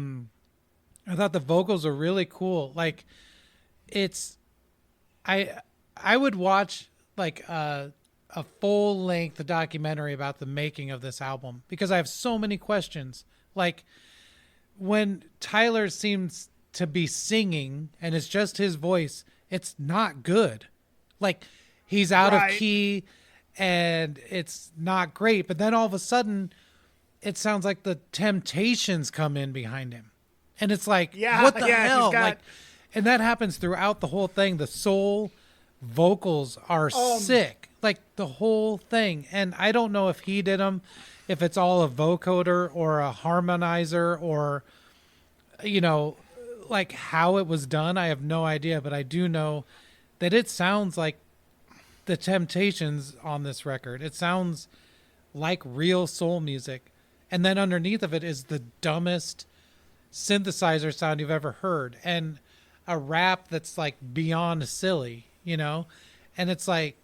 thought the vocals were really cool. Like, I would watch like a full length documentary about the making of this album, because I have so many questions. Like, when Tyler seems to be singing and it's just his voice, it's not good. Like, he's out of key and it's not great. But then all of a sudden it sounds like the Temptations come in behind him. And it's like, Yeah, what the yeah, hell? Like, and that happens throughout the whole thing. The soul vocals are sick, like the whole thing. And I don't know if he did them, if it's all a vocoder or a harmonizer or, you know, like how it was done. I have no idea, but I do know that it sounds like the Temptations on this record. It sounds like real soul music. And then underneath of it is the dumbest synthesizer sound you've ever heard, and a rap that's like beyond silly, you know? And it's like,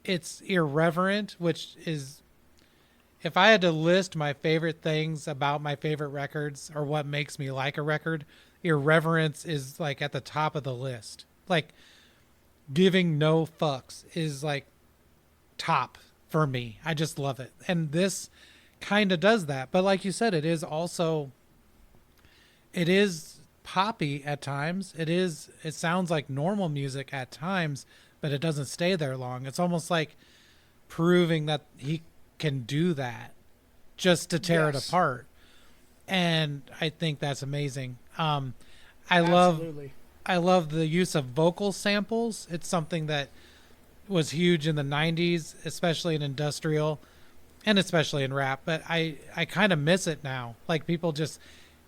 it's irreverent, which is, if I had to list my favorite things about my favorite records or what makes me like a record, irreverence is like at the top of the list. Like, giving no fucks is like top for me. I just love it. And this kind of does that. But like you said, it is poppy at times. It sounds like normal music at times, but it doesn't stay there long. It's almost like proving that he can do that just to tear it apart. And I think that's amazing. Absolutely. I love the use of vocal samples. It's something that was huge in the 90s, especially in industrial and especially in rap. But I kind of miss it now. Like people just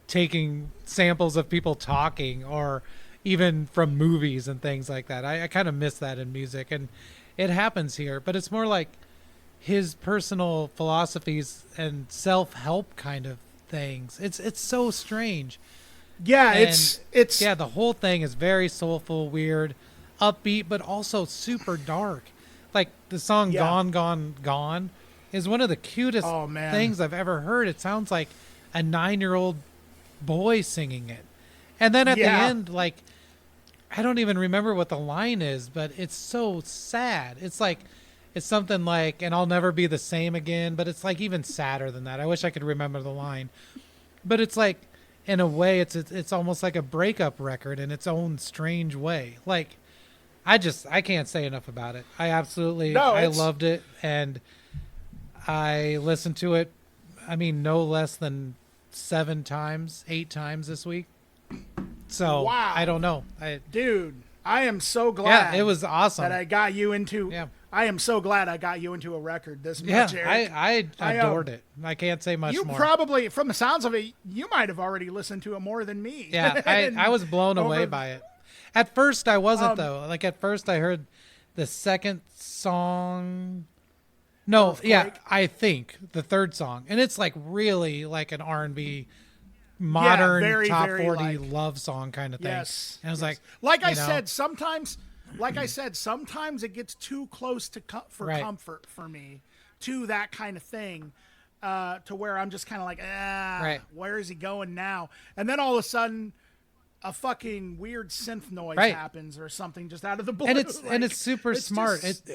taking samples of people talking or even from movies and things like that. I kind of miss that in music. And it happens here. But it's more like his personal philosophies and self-help kind of things. It's so strange. Yeah, And it's yeah, the whole thing is very soulful, weird, upbeat, but also super dark. Like the song Gone, Gone, Gone is one of the cutest things I've ever heard. It sounds like a 9-year-old boy singing it. And then at the end, like, I don't even remember what the line is, but it's so sad. It's like, it's something like, and I'll never be the same again, but it's like even sadder than that. I wish I could remember the line. But it's like, in a way, it's almost like a breakup record in its own strange way. Like, I can't say enough about it. I loved it, and I listened to it, I mean, no less than 7 times, 8 times this week. So, wow. I don't know. Dude, I am so glad. Yeah, it was awesome. That I got you into. Yeah. I am so glad I got you into a record this Yeah, much, Eric. I adored it. I can't say much you more. You probably, from the sounds of it, you might have already listened to it more than me. Yeah, I was blown away by it. At first, I wasn't, though. Like, at first, I heard the second song. No, Earthquake. Yeah, I think the third song. And it's, like, really like an R&B modern very, top very 40 love song kind of thing. Yes. And I was like, I said, sometimes it gets too close to comfort for me, to that kind of thing, to where I'm just kind of like, where is he going now? And then all of a sudden, a fucking weird synth noise happens or something just out of the blue. And it's super smart. Just,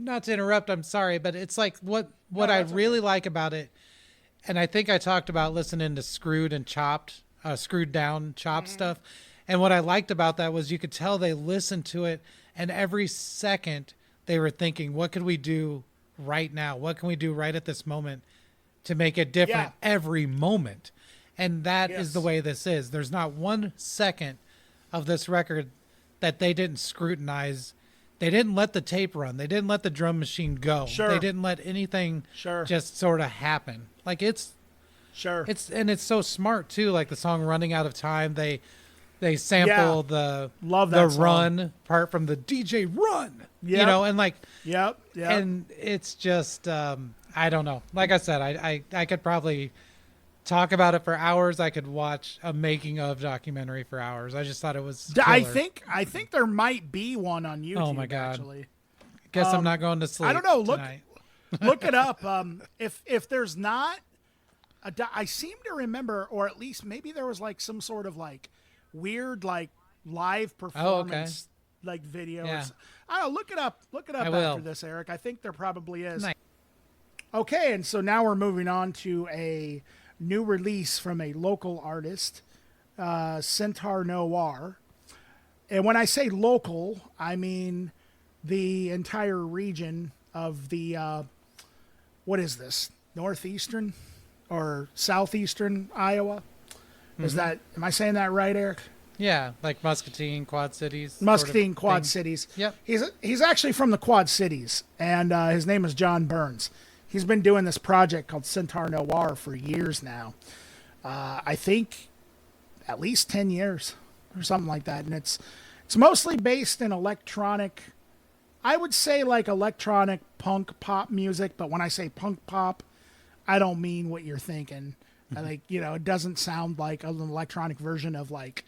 not to interrupt, I'm sorry, but it's like what I really like about it. And I think I talked about listening to screwed down chopped stuff. And what I liked about that was you could tell they listened to it, and every second they were thinking, what could we do right now? What can we do right at this moment to make it different every moment? And that is the way this is. There's not 1 second of this record that they didn't scrutinize. They didn't let the tape run. They didn't let the drum machine go. Sure. They didn't let anything just sort of happen. Like it's so smart too. Like the song "Running Out of Time," they sample the run part from the DJ Run. Yep. You know, and like yep. And it's just I don't know. Like I said, I could probably talk about it for hours. I could watch a making of documentary for hours. I just thought it was killer. I think there might be one on YouTube. Oh my God. Actually. Guess I'm not going to sleep. I don't know. Tonight. Look it up. If there's not I seem to remember, or at least maybe there was like some sort of like weird like live performance like video. Yeah. I don't know. Look it up after this, Eric. I think there probably is. Nice. Okay, and so now we're moving on to a new release from a local artist, CENTAUR Noir. And when I say local, I mean the entire region of the, what is this, northeastern or southeastern Iowa? Is that, am I saying that right, Eric? Yeah, like Muscatine, Quad Cities. Muscatine, Quad thing. Cities. Yep. He's actually from the Quad Cities, and his name is John Burns. He's been doing this project called CENTAUR Noir for years now. I think at least 10 years or something like that. And it's mostly based in electronic, I would say like electronic punk pop music. But when I say punk pop, I don't mean what you're thinking. Like, it doesn't sound like an electronic version of like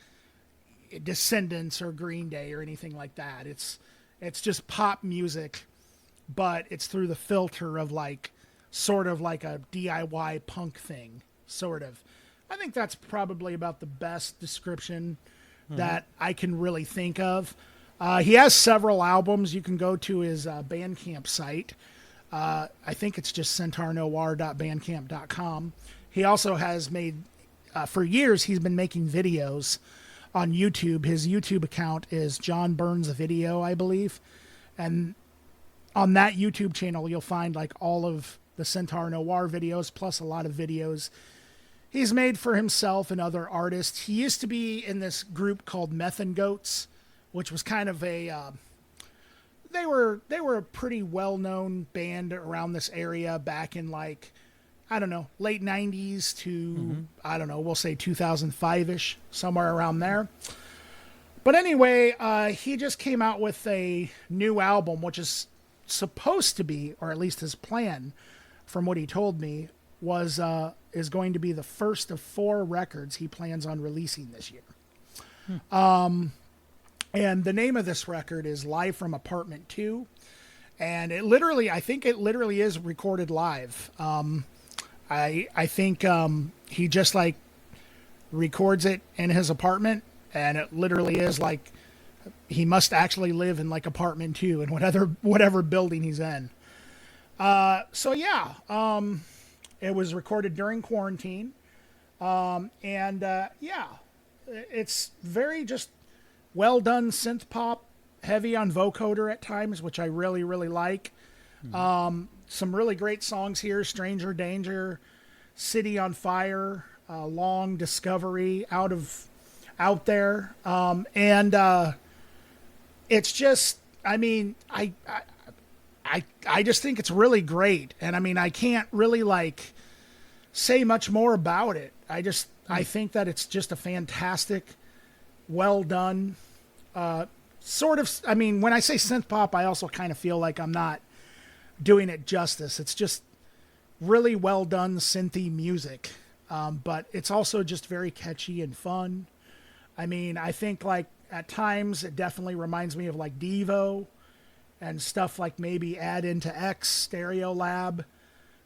Descendants or Green Day or anything like that. It's just pop music, but it's through the filter of like sort of like a DIY punk thing, sort of. I think that's probably about the best description that I can really think of. He has several albums. You can go to his Bandcamp site. I think it's just centaurnoir.bandcamp.com. He also has made, for years, he's been making videos on YouTube. His YouTube account is John Burns Video, I believe. And on that YouTube channel, you'll find like all of the CENTAUR Noir videos, plus a lot of videos he's made for himself and other artists. He used to be in this group called Methan Goats, which was kind of a, they were a pretty well-known band around this area back in like, I don't know, late 90s to, I don't know, we'll say 2005-ish, somewhere around there. But anyway, he just came out with a new album, which is supposed to be, or at least his plan, from what he told me, is going to be the first of 4 records he plans on releasing this year. And the name of this record is Live from Apartment 2. And I think it literally is recorded live. I think he just like records it in his apartment, and it literally is like he must actually live in like apartment 2 in whatever building he's in. So yeah, it was recorded during quarantine. Yeah, it's very just well done synth pop, heavy on vocoder at times, which I really, really like. Some really great songs here: Stranger Danger, City on Fire, Long Discovery, Out There. It's just, I mean, I just think it's really great. And I mean, I can't really like say much more about it. I think that it's just a fantastic, well done, sort of, I mean, when I say synth pop, I also kind of feel like I'm not doing it justice. It's just really well done synthy music. But it's also just very catchy and fun. I mean, I think like at times it definitely reminds me of like Devo and stuff like maybe Add Into X, Stereolab,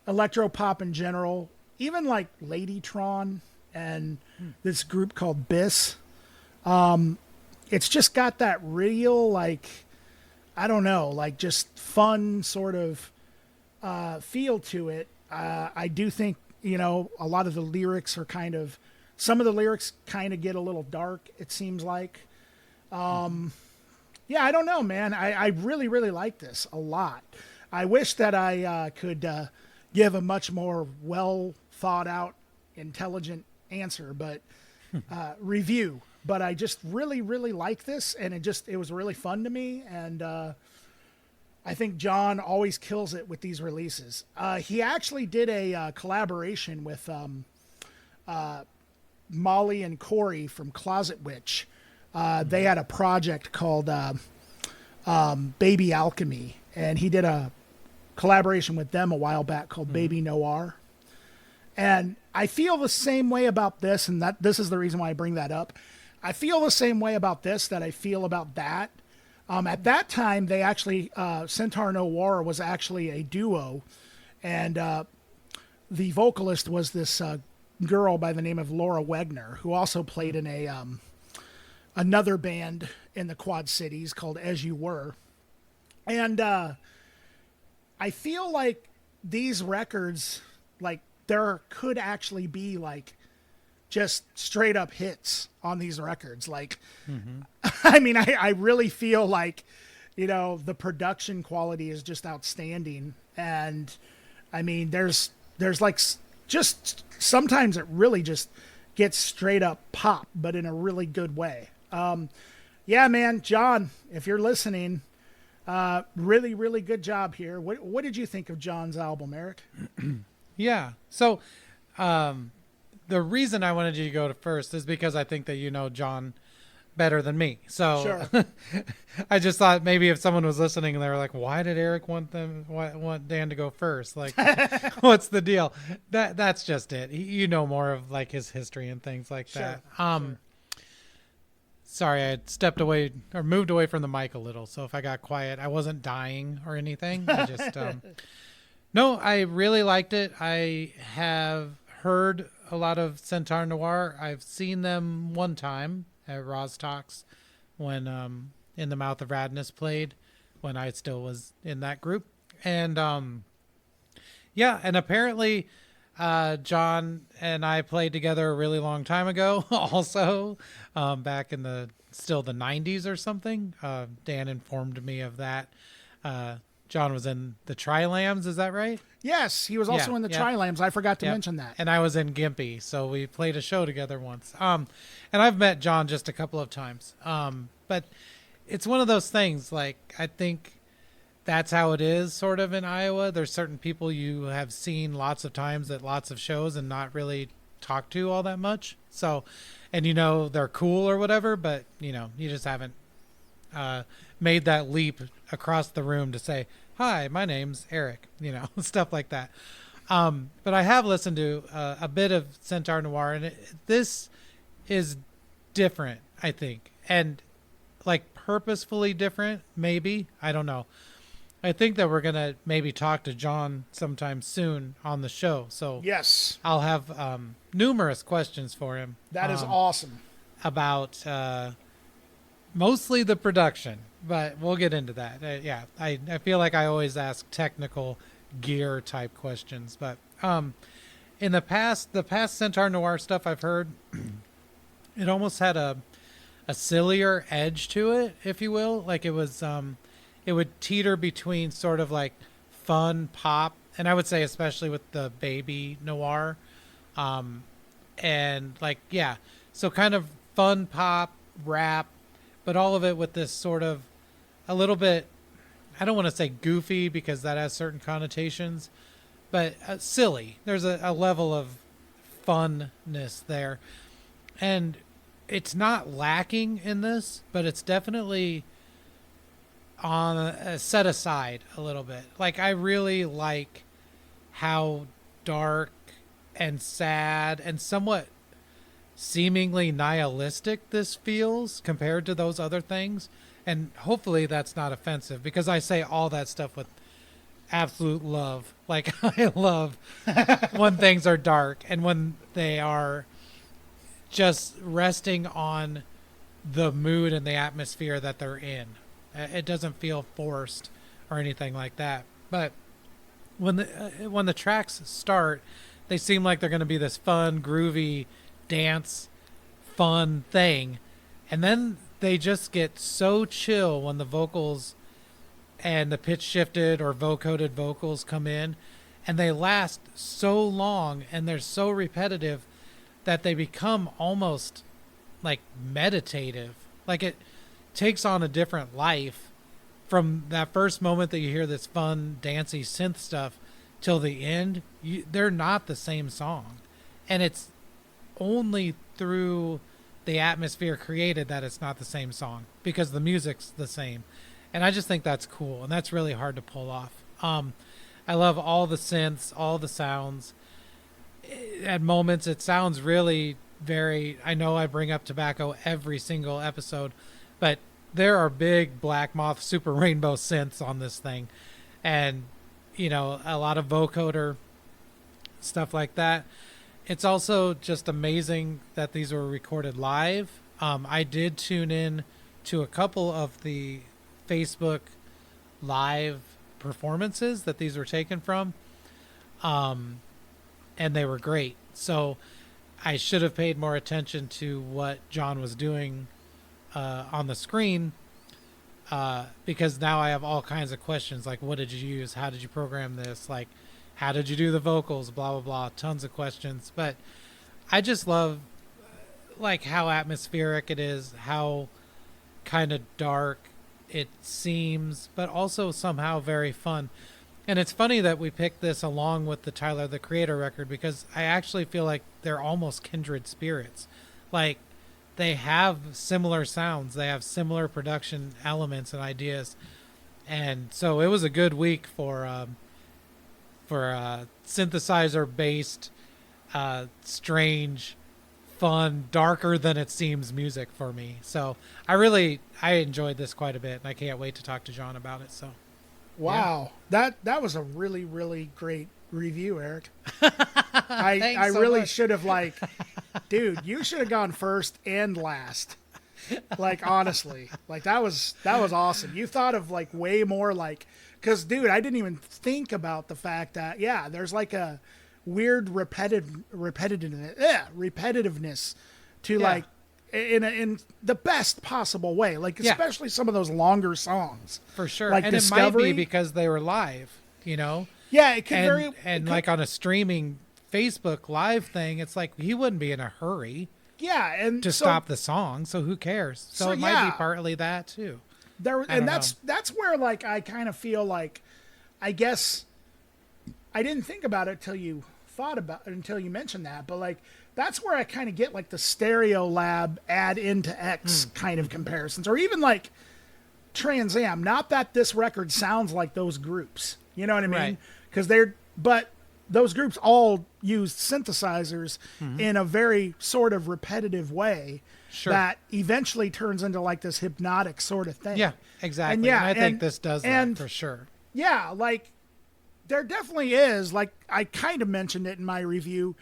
electropop in general, even like Ladytron and this group called Biss. It's just got that real, like, I don't know, like just fun sort of feel to it. I do think, a lot of the lyrics are some of the lyrics kind of get a little dark, it seems like. Yeah, I don't know, man. I really, really like this a lot. I wish that I could give a much more well thought out, intelligent answer, but review. But I just really, really like this, and it was really fun to me. And I think John always kills it with these releases. He actually did a collaboration with Molly and Corey from Closet Witch. They had a project called Baby Alchemy, and he did a collaboration with them a while back called Baby Noir. And I feel the same way about this, and this is the reason why I bring that up. I feel the same way about this that I feel about that. At that time, they actually, CENTAUR Noir was actually a duo, and the vocalist was this girl by the name of Laura Wegner, who also played in another band in the Quad Cities called As You Were. And I feel like these records, like, there could actually be like just straight up hits on these records. Like, I mean, I really feel like, the production quality is just outstanding. And I mean, there's like just sometimes it really just gets straight up pop, but in a really good way. Yeah, man, John, if you're listening, really, really good job here. What did you think of John's album, Eric? Yeah. So, the reason I wanted you to go to first is because I think that you know John better than me. So Sure. I just thought maybe if someone was listening and they were like, "Why did Eric want Dan to go first? Like, what's the deal?" That's just it. You know more of like his history and things like that. Sure. Sorry, I stepped away or moved away from the mic a little. So if I got quiet, I wasn't dying or anything. I just no, I really liked it. I have heard a lot of Centaur Noir. I've seen them one time at Roz Talks when In the Mouth of Radness played when I still was in that group. And yeah, and apparently John and I played together a really long time ago also, back in the 90s or something. Dan informed me of that. John was in the Tri-Lambs, is that right? Yes, he was also in the Tri-Lambs. I forgot to mention that. And I was in Gimpy, so we played a show together once. And I've met John just a couple of times. But it's one of those things, like, I think that's how it is sort of in Iowa. There's certain people you have seen lots of times at lots of shows and not really talked to all that much. So, and you know, they're cool or whatever, but you know, you just haven't made that leap across the room to say, "Hi, my name's Eric," you know, stuff like that. But I have listened to a bit of Centaur Noir, and this is different, I think, and like purposefully different, maybe. I don't know. I think that we're gonna maybe talk to John sometime soon on the show. So Yes, I'll have numerous questions for him. that is awesome. About mostly the production, but we'll get into that. Yeah, I feel like I always ask technical gear type questions, but in the past Centaur Noir stuff I've heard, it almost had a sillier edge to it, if you will. Like it was it would teeter between sort of like fun pop, and I would say especially with the baby noir, and like, yeah, so kind of fun pop rap, but all of it with this sort of a little bit, I don't want to say goofy because that has certain connotations, but silly. There's a level of funness there, and it's not lacking in this, but it's definitely on set aside a little bit. Like, I really like how dark and sad and somewhat seemingly nihilistic this feels compared to those other things. And hopefully that's not offensive, because I say all that stuff with absolute love. Like, I love when things are dark and when they are just resting on the mood and the atmosphere that they're in. It doesn't feel forced or anything like that. But when the tracks start, they seem like they're going to be this fun, groovy, dance, fun thing. And then they just get so chill when the vocals and the pitch shifted or vocoded vocals come in. And they last so long and they're so repetitive that they become almost like meditative. Like, it takes on a different life from that first moment that you hear this fun, dancey synth stuff till the end. They're not the same song. And it's only through the atmosphere created that it's not the same song, because the music's the same. And I just think that's cool, and that's really hard to pull off. I love all the synths, all the sounds. At moments, it sounds really very... I know I bring up tobacco every single episode, but there are big Black Moth Super Rainbow synths on this thing. And, you know, a lot of vocoder, stuff like that. It's also just amazing that these were recorded live. I did tune in to a couple of the Facebook live performances that these were taken from. And they were great. So I should have paid more attention to what John was doing on the screen, because now I have all kinds of questions, like, what did you use? How did you program this? Like, how did you do the vocals? Blah, blah, blah. Tons of questions. But I just love like how atmospheric it is, how kind of dark it seems, but also somehow very fun. And it's funny that we picked this along with the Tyler the Creator record, because I actually feel like they're almost kindred spirits. Like, they have similar sounds, they have similar production elements and ideas. And so it was a good week for synthesizer based, strange, fun, darker than it seems music for me. So I enjoyed this quite a bit, and I can't wait to talk to John about it. So Wow, that was a really, really great review, Eric. Thanks I so really much. should have, like, dude, you should have gone first and last. Like, honestly, like, that was awesome. You thought of, like, way more, like, because, dude, I didn't even think about the fact that, yeah, there's like a weird repetitiveness to, like, in the best possible way, like, especially some of those longer songs, for sure. like And it Discovery. might be because they were live, you know? Yeah, it could Like on a streaming Facebook live thing, it's like he wouldn't be in a hurry yeah, and to stop the song, so who cares? So it might be partly that too. That's where, like, I kind of feel like, I guess I didn't think about it until you mentioned that, but, like, that's where I kind of get, like, the Stereo Lab Add Into X kind of comparisons, or even like Trans Am. Not that this record sounds like those groups, you know what I mean? Right. Because but those groups all used synthesizers in a very sort of repetitive way that eventually turns into, like, this hypnotic sort of thing. Yeah, exactly. And yeah, I think this does that for sure. Yeah, like, there definitely is, like, I kind of mentioned it in my review,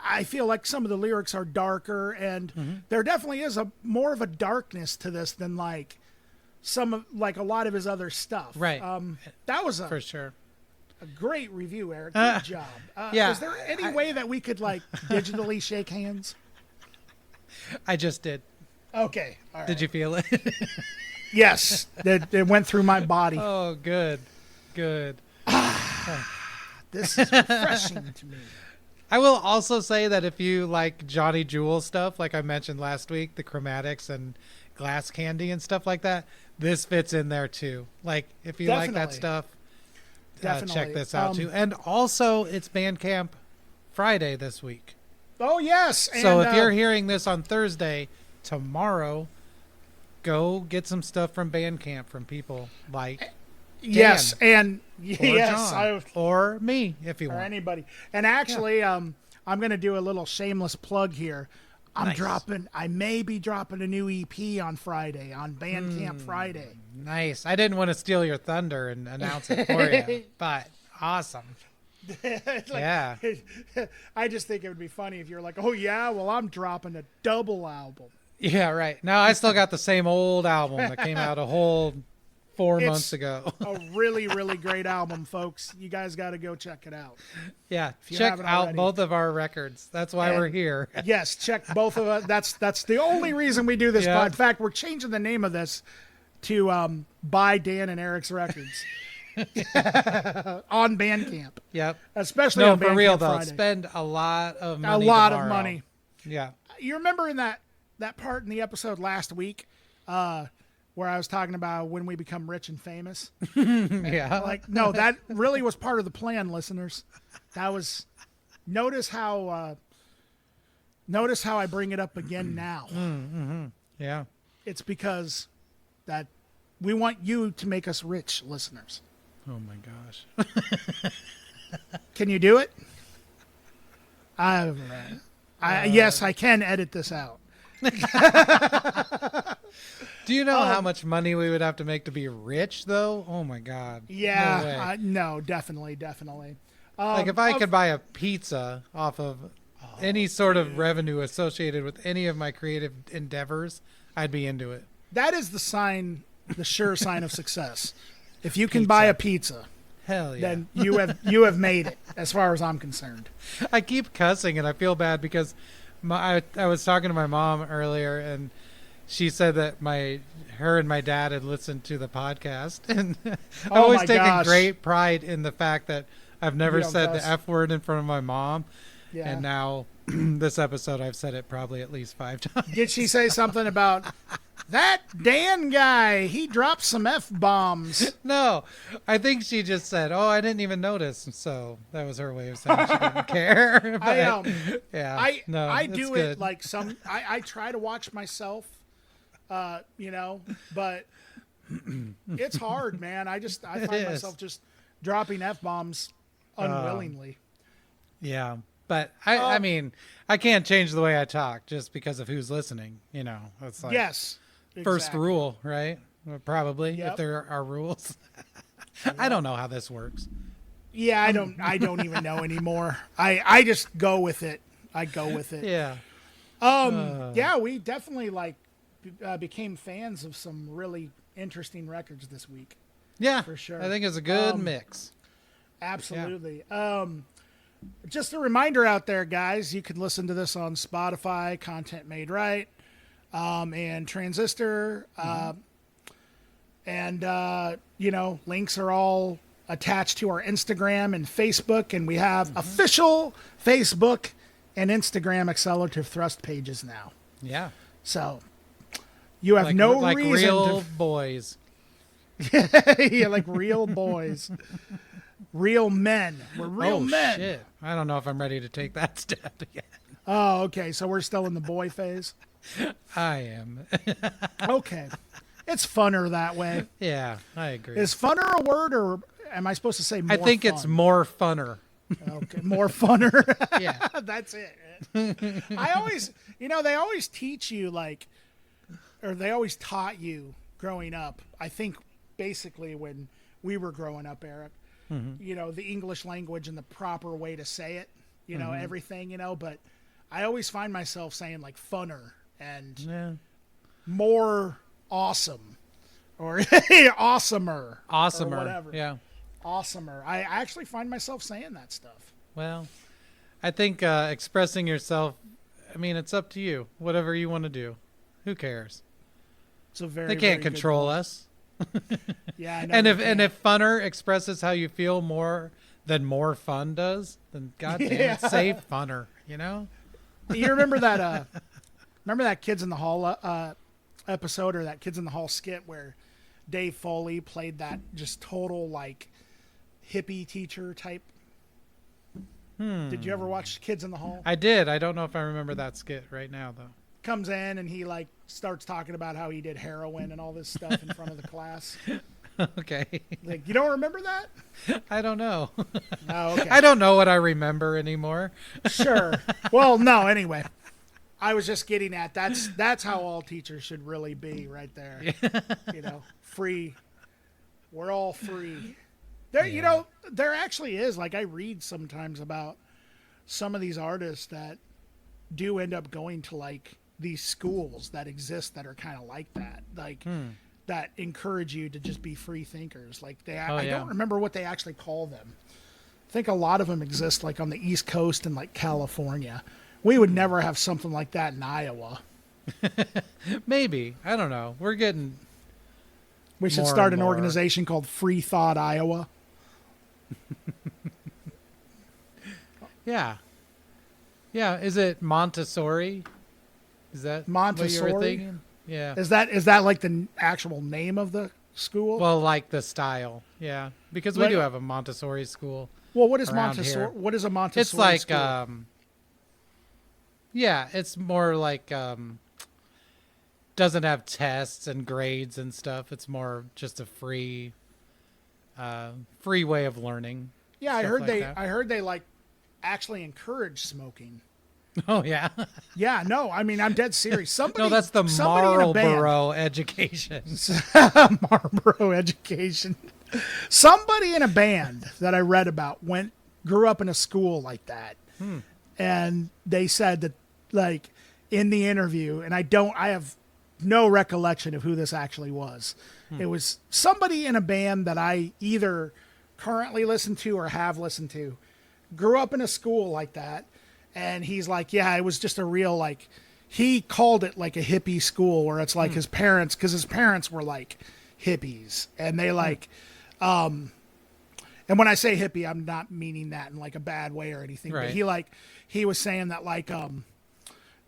I feel like some of the lyrics are darker, and there definitely is more of a darkness to this than, like, like a lot of his other stuff. Right. That was for sure a great review, Eric. Good job. Yeah. Is there any way that we could, like, digitally shake hands? I just did. Okay. All right. Did you feel it? Yes. It went through my body. Oh, good. This is refreshing to me. I will also say that if you like Johnny Jewel stuff, like I mentioned last week, the Chromatics and Glass Candy and stuff like that, this fits in there too. Like, if you like that stuff, check this out too. And also, it's Bandcamp Friday this week. Oh, yes. So if you're hearing this on Thursday, tomorrow, go get some stuff from Bandcamp from people like Dan, yes, and or John, or me, if you or want. anybody. And actually, I'm going to do a little shameless plug here. I may be dropping a new EP on Friday, on Bandcamp Friday. Nice. I didn't want to steal your thunder and announce it for you, but awesome. Yeah. I just think it would be funny if you're like, oh, yeah, well, I'm dropping a double album. Yeah, right. No, I still got the same old album that came out a whole 4 months ago. A really, really great album, folks. You guys got to go check it out. Yeah, check out both of our records. That's why we're here. Yes, check both of us. That's the only reason we do this. Yeah. In fact, we're changing the name of this to Buy Dan and Eric's Records on Bandcamp. Yep. Especially on Bandcamp for real, though. Friday. Spend a lot of money. Of money. Yeah. You remember in that part in the episode last week where I was talking about when we become rich and famous? Yeah. Like, no, that really was part of the plan, listeners. That was... Notice how I bring it up again now. Yeah. It's because that we want you to make us rich, listeners. Oh my gosh. Can you do it? Yes, I can edit this out. Do you know how much money we would have to make to be rich, though? Oh my God. Yeah, no, definitely. Like, if I could buy a pizza off of any sort of revenue associated with any of my creative endeavors, I'd be into it. That is the sure sign of success. If you can buy a pizza, hell yeah, then you have made it, as far as I'm concerned. I keep cussing, and I feel bad because I was talking to my mom earlier, and she said that her and my dad had listened to the podcast, and I've always taken great pride in the fact that I've never said the F word in front of my mom. Yeah. And now this episode, I've said it probably at least 5 times. Did she say something about that Dan guy? He dropped some F-bombs. No, I think she just said, "Oh, I didn't even notice." So that was her way of saying she didn't care. But, yeah, I it's do good. it like I try to watch myself, but it's hard, man. I find myself just dropping F-bombs unwillingly. Yeah, but I mean, I can't change the way I talk just because of who's listening. It's like Yes. first Exactly. rule, right? Probably, Yep. if there are rules. I don't know how this works. Yeah, I don't even know anymore. I just go with it. I go with it. Yeah. Yeah, we definitely became fans of some really interesting records this week. Yeah, For sure. I think it's a good mix. Absolutely. Just a reminder out there, guys, you can listen to this on Spotify, Content Made Right, and Transistor. Links are all attached to our Instagram and Facebook, and we have official Facebook and Instagram Accelerativ Thrust pages now. Yeah. So you have no like reason real to... boys. Yeah, like real boys. Real men. We're real men. Shit. I don't know if I'm ready to take that step yet. Oh, okay. So we're still in the boy phase. I am. Okay. It's funner that way. Yeah, I agree. Is funner a word, or am I supposed to say more I think fun? it's more funner. Okay, more funner. Yeah. That's it. I always, they always teach you or they always taught you growing up. I think basically when we were growing up, Eric, the English language and the proper way to say it, everything, but I always find myself saying like funner and more awesome or awesomer. Awesomer. Or whatever. Yeah. Awesomer. I actually find myself saying that stuff. Well, I think expressing yourself, it's up to you. Whatever you want to do. Who cares? It's a very, they can't control us. Yeah, I know. And if funner expresses how you feel more than more fun does, then goddamn it, say funner. You remember that Kids in the Hall episode, or that Kids in the Hall skit where Dave Foley played that just total hippie teacher type? Did you ever watch Kids in the Hall? I did. I don't know if I remember that skit right now though. Comes in and he starts talking about how he did heroin and all this stuff in front of the class. Okay. You don't remember that? I don't know. Oh, okay. I don't know what I remember anymore. Sure. Well, no, anyway. I was just getting at that's how all teachers should really be right there. Free. We're all free. There there actually is, I read sometimes about some of these artists that do end up going to these schools that exist that are kind of like that. That encourage you to just be free thinkers. I don't remember what they actually call them. I think a lot of them exist on the East Coast and California. We would never have something like that in Iowa. Maybe. I don't know. We're getting We should more start and an more. organization called Free Thought Iowa. Yeah. Yeah. Is it Montessori? Is that what you Montessori? were thinking? Yeah. Is that the actual name of the school? Well, the style. Yeah. Because we do have a Montessori school. Well, what is around Montessori? here. What is a Montessori It's like, school? yeah, it's more doesn't have tests and grades and stuff. It's more just a free way of learning. Yeah, I heard that. they actually encourage smoking. Oh yeah. Yeah, no, I'm dead serious. Somebody, No, that's the somebody in a band- Marlboro education. Marlboro education. Somebody in a band that I read about grew up in a school like that, and they said that in the interview, and I have no recollection of who this actually was. It was somebody in a band that I either currently listen to or have listened to, grew up in a school like that, and he's like, yeah, it was just a real he called it a hippie school where it's his parents, because his parents were hippies, and they And when I say hippie, I'm not meaning that in like a bad way or anything. Right. But he was saying that like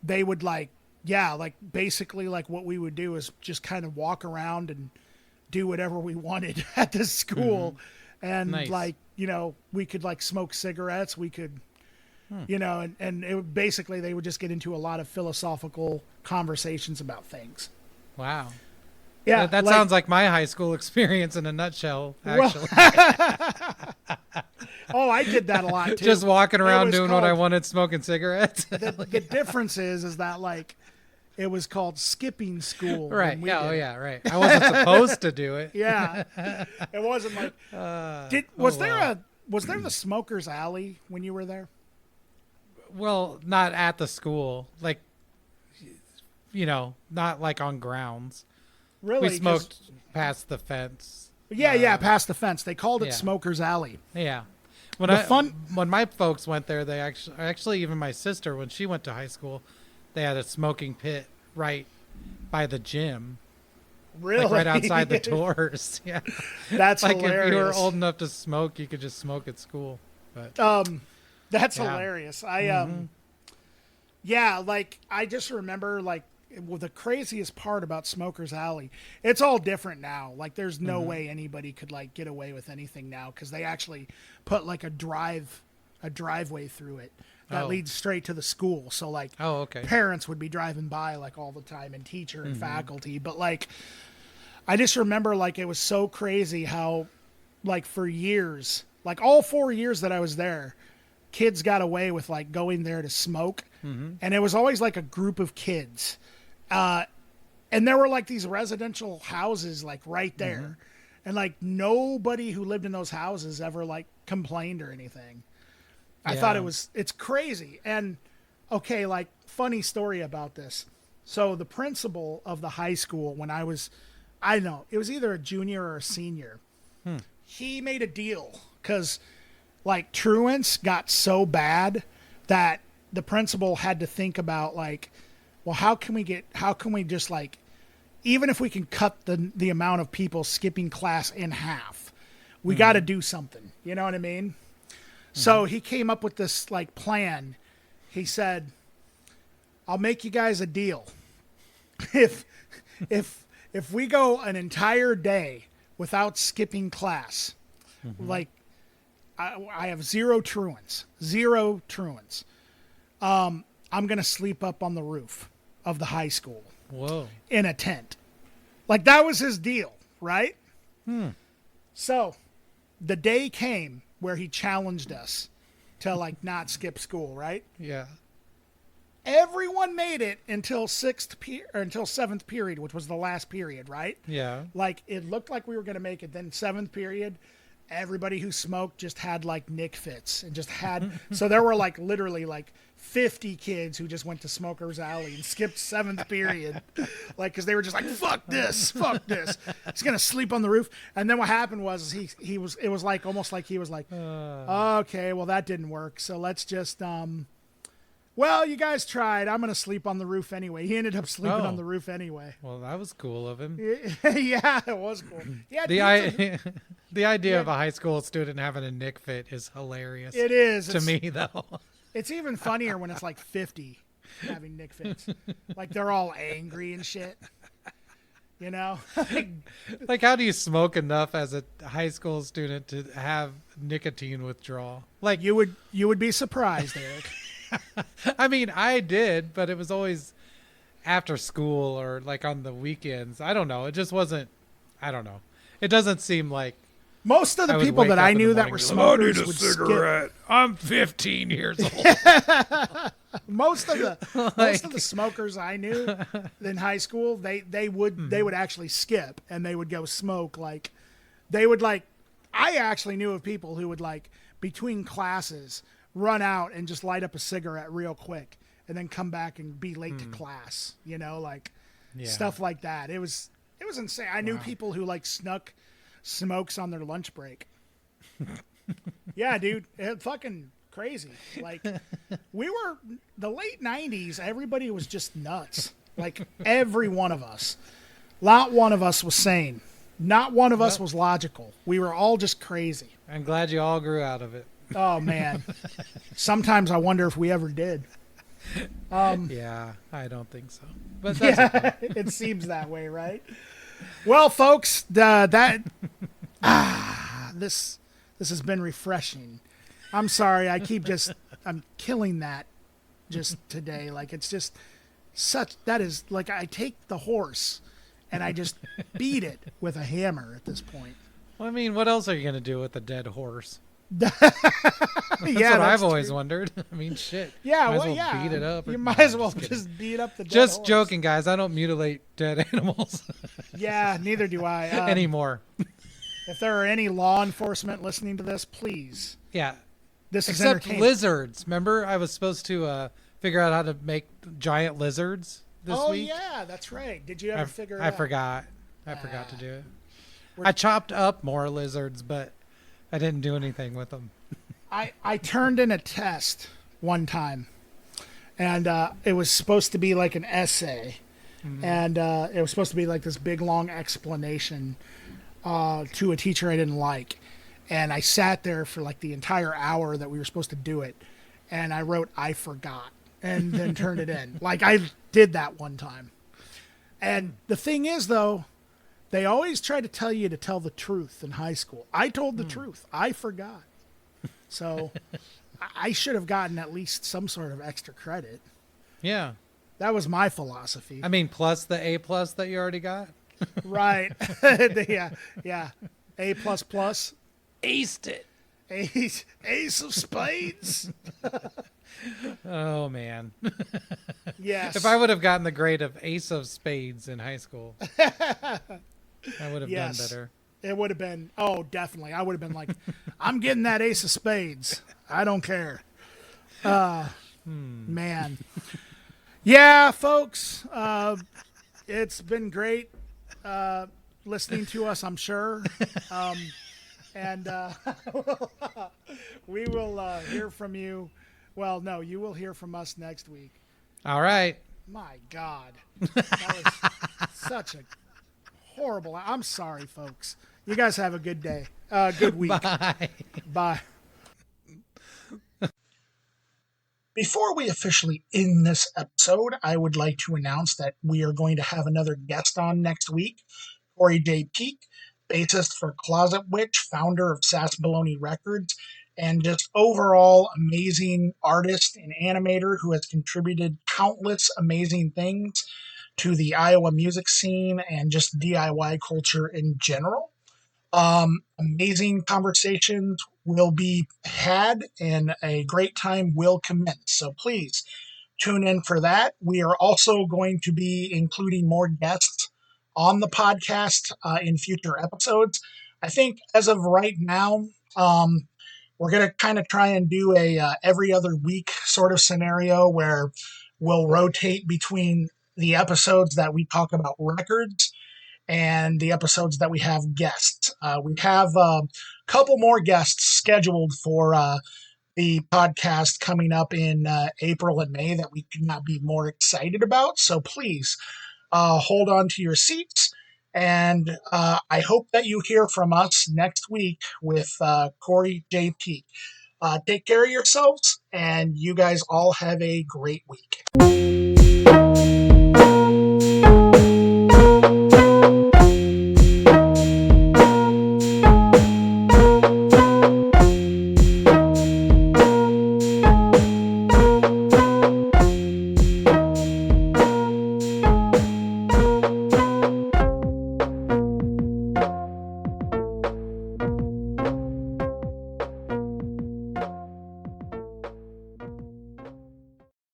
they would like basically like what we would do is just kind of walk around and do whatever we wanted at the school. And Nice. like, we could like smoke cigarettes, we could and basically they would just get into a lot of philosophical conversations about things. Wow. Yeah, That sounds like my high school experience in a nutshell, Well, actually. oh, I did that a lot too. Just walking around was doing what I called- wanted, smoking cigarettes. The difference is that like it was called skipping school. when Right. we Yeah. did Oh, it. yeah. Right. I wasn't supposed to do it. Yeah, it wasn't like. Was there the smokers alley when you were there? Well, not at the school. Like, not like on grounds. Really? We smoked past the fence. Yeah, past the fence. They called it yeah. smokers alley. Yeah. When my folks went there, they actually even my sister, when she went to high school, they had a smoking pit right by the gym. Really? Like right outside the doors. Yeah. That's Like hilarious. if you were old enough to smoke, you could just smoke at school. But That's Yeah. hilarious. Yeah, like I just remember like the craziest part about Smokers Alley. It's all different now. Like there's no way anybody could like get away with anything now because they actually put like a driveway through it that Oh. leads straight to the school. So like oh, okay. parents would be driving by like all the time and teacher and faculty. But like I just remember like it was so crazy how like for years, like all 4 years that I was there, kids got away with like going there to smoke. And it was always like a group of kids. And there were like these residential houses like right there. And like nobody who lived in those houses ever like complained or anything. I thought it's crazy. And okay, like funny story about this. So the principal of the high school when I don't know, it was either a junior or a senior. He made a deal because like truants got so bad that the principal had to think about like, well, how can we just like, even if we can cut the amount of people skipping class in half, we got to do something. You know what I mean? So he came up with this like plan. He said, I'll make you guys a deal. If we go an entire day without skipping class, like I have zero truants. I'm going to sleep up on the roof of the high school Whoa. in a tent. Like that was his deal, right? So the day came where he challenged us to like not skip school, right? Yeah. Everyone made it until seventh period, which was the last period, right? Yeah. Like it looked like we were going to make it. Then seventh period, everybody who smoked just had like nick fits and just had. So there were like literally like 50 kids who just went to Smokers Alley and skipped seventh period, like because they were just like fuck this. He's gonna sleep on the roof. And then what happened was he was it was like almost like he was like, okay, well that didn't work. So let's just well, you guys tried. I'm going to sleep on the roof anyway. He ended up sleeping on the roof anyway. Well, that was cool of him. Yeah, it was cool. Yeah, The idea of a high school student having a nick fit is hilarious. it is. To me, though. It's even funnier when it's like 50 having nick fits. Like they're all angry and shit. You know? Like, how do you smoke enough as a high school student to have nicotine withdrawal? Like, you would be surprised, Eric. I mean, I did, but it was always after school or like on the weekends. I don't know. It just wasn't. I don't know. It doesn't seem like Most of the I would people wake that up I in the knew that morning were and be like, smokers I need a would cigarette. I'm 15 years old. skip. Most of the smokers I knew in high school, they would actually skip and they would go smoke. Like they would like. I actually knew of people who would like between classes run out and just light up a cigarette real quick and then come back and be late to class, you know, like stuff like that. It was insane. I knew people who like snuck smokes on their lunch break. Yeah, dude, it fucking crazy. Like we were the late 90s. Everybody was just nuts. Like every one of us, not one of us was sane. Not one of us Well, was logical. We were all just crazy. I'm glad you all grew out of it. Oh man. Sometimes I wonder if we ever did. Yeah, I don't think so. But that's Yeah, okay. it seems that way, right? Well, folks, this has been refreshing. I'm sorry, I'm killing that just today. Like it's just that is like I take the horse and I just beat it with a hammer at this point. Well, I mean, what else are you going to do with a dead horse? That's Yeah, what that's I've always true. wondered. I mean, shit. Yeah, Might as well, well yeah. beat it up. You No, might I'm as well kidding. just beat up the dead Just horse. joking, guys. I don't mutilate dead animals Yeah, neither do I. anymore. If there are any law enforcement listening to this, please. Yeah, This is except entertaining. lizards. Remember, I was supposed to figure out how to make giant lizards this Oh week. yeah, that's right. Did you ever figure it I out? forgot. I forgot to do it. We're- I chopped up more lizards, but I didn't do anything with them. I turned in a test one time, and it was supposed to be like an essay, and it was supposed to be like this big long explanation to a teacher I didn't like, and I sat there for like the entire hour that we were supposed to do it, and I wrote "I forgot" and then turned it in. Like I did that one time, and the thing is though. They always try to tell you to tell the truth in high school. I told the truth. I forgot. So I should have gotten at least some sort of extra credit. Yeah. That was my philosophy. I mean, plus the A plus that you already got. Right. Yeah. Yeah. A plus plus. Aced it. Ace of spades. Oh man. Yes. If I would have gotten the grade of Ace of Spades in high school, I would have Yes. done better. It would have been, oh, definitely. I would have been like, I'm getting that ace of spades. I don't care. Man. Yeah, folks. It's been great listening to us, I'm sure. And we will hear from you. Well, no, you will hear from us next week. All right. My God. That was such a horrible. I'm sorry, folks. You guys have a good day. Good week. Bye. Bye. Before we officially end this episode, I would like to announce that we are going to have another guest on next week. Corey J. Peak, bassist for Closet Witch, founder of Sass Baloney Records, and just overall amazing artist and animator who has contributed countless amazing things to the Iowa music scene and just DIY culture in general. Amazing conversations will be had and a great time will commence. So please tune in for that. We are also going to be including more guests on the podcast in future episodes. I think as of right now, we're going to kind of try and do a every other week sort of scenario where we'll rotate between the episodes that we talk about records and the episodes that we have guests. We have a couple more guests scheduled for the podcast coming up in April and May that we could not be more excited about. So please hold on to your seats. And I hope that you hear from us next week with Corey JP. Take care of yourselves, and you guys all have a great week.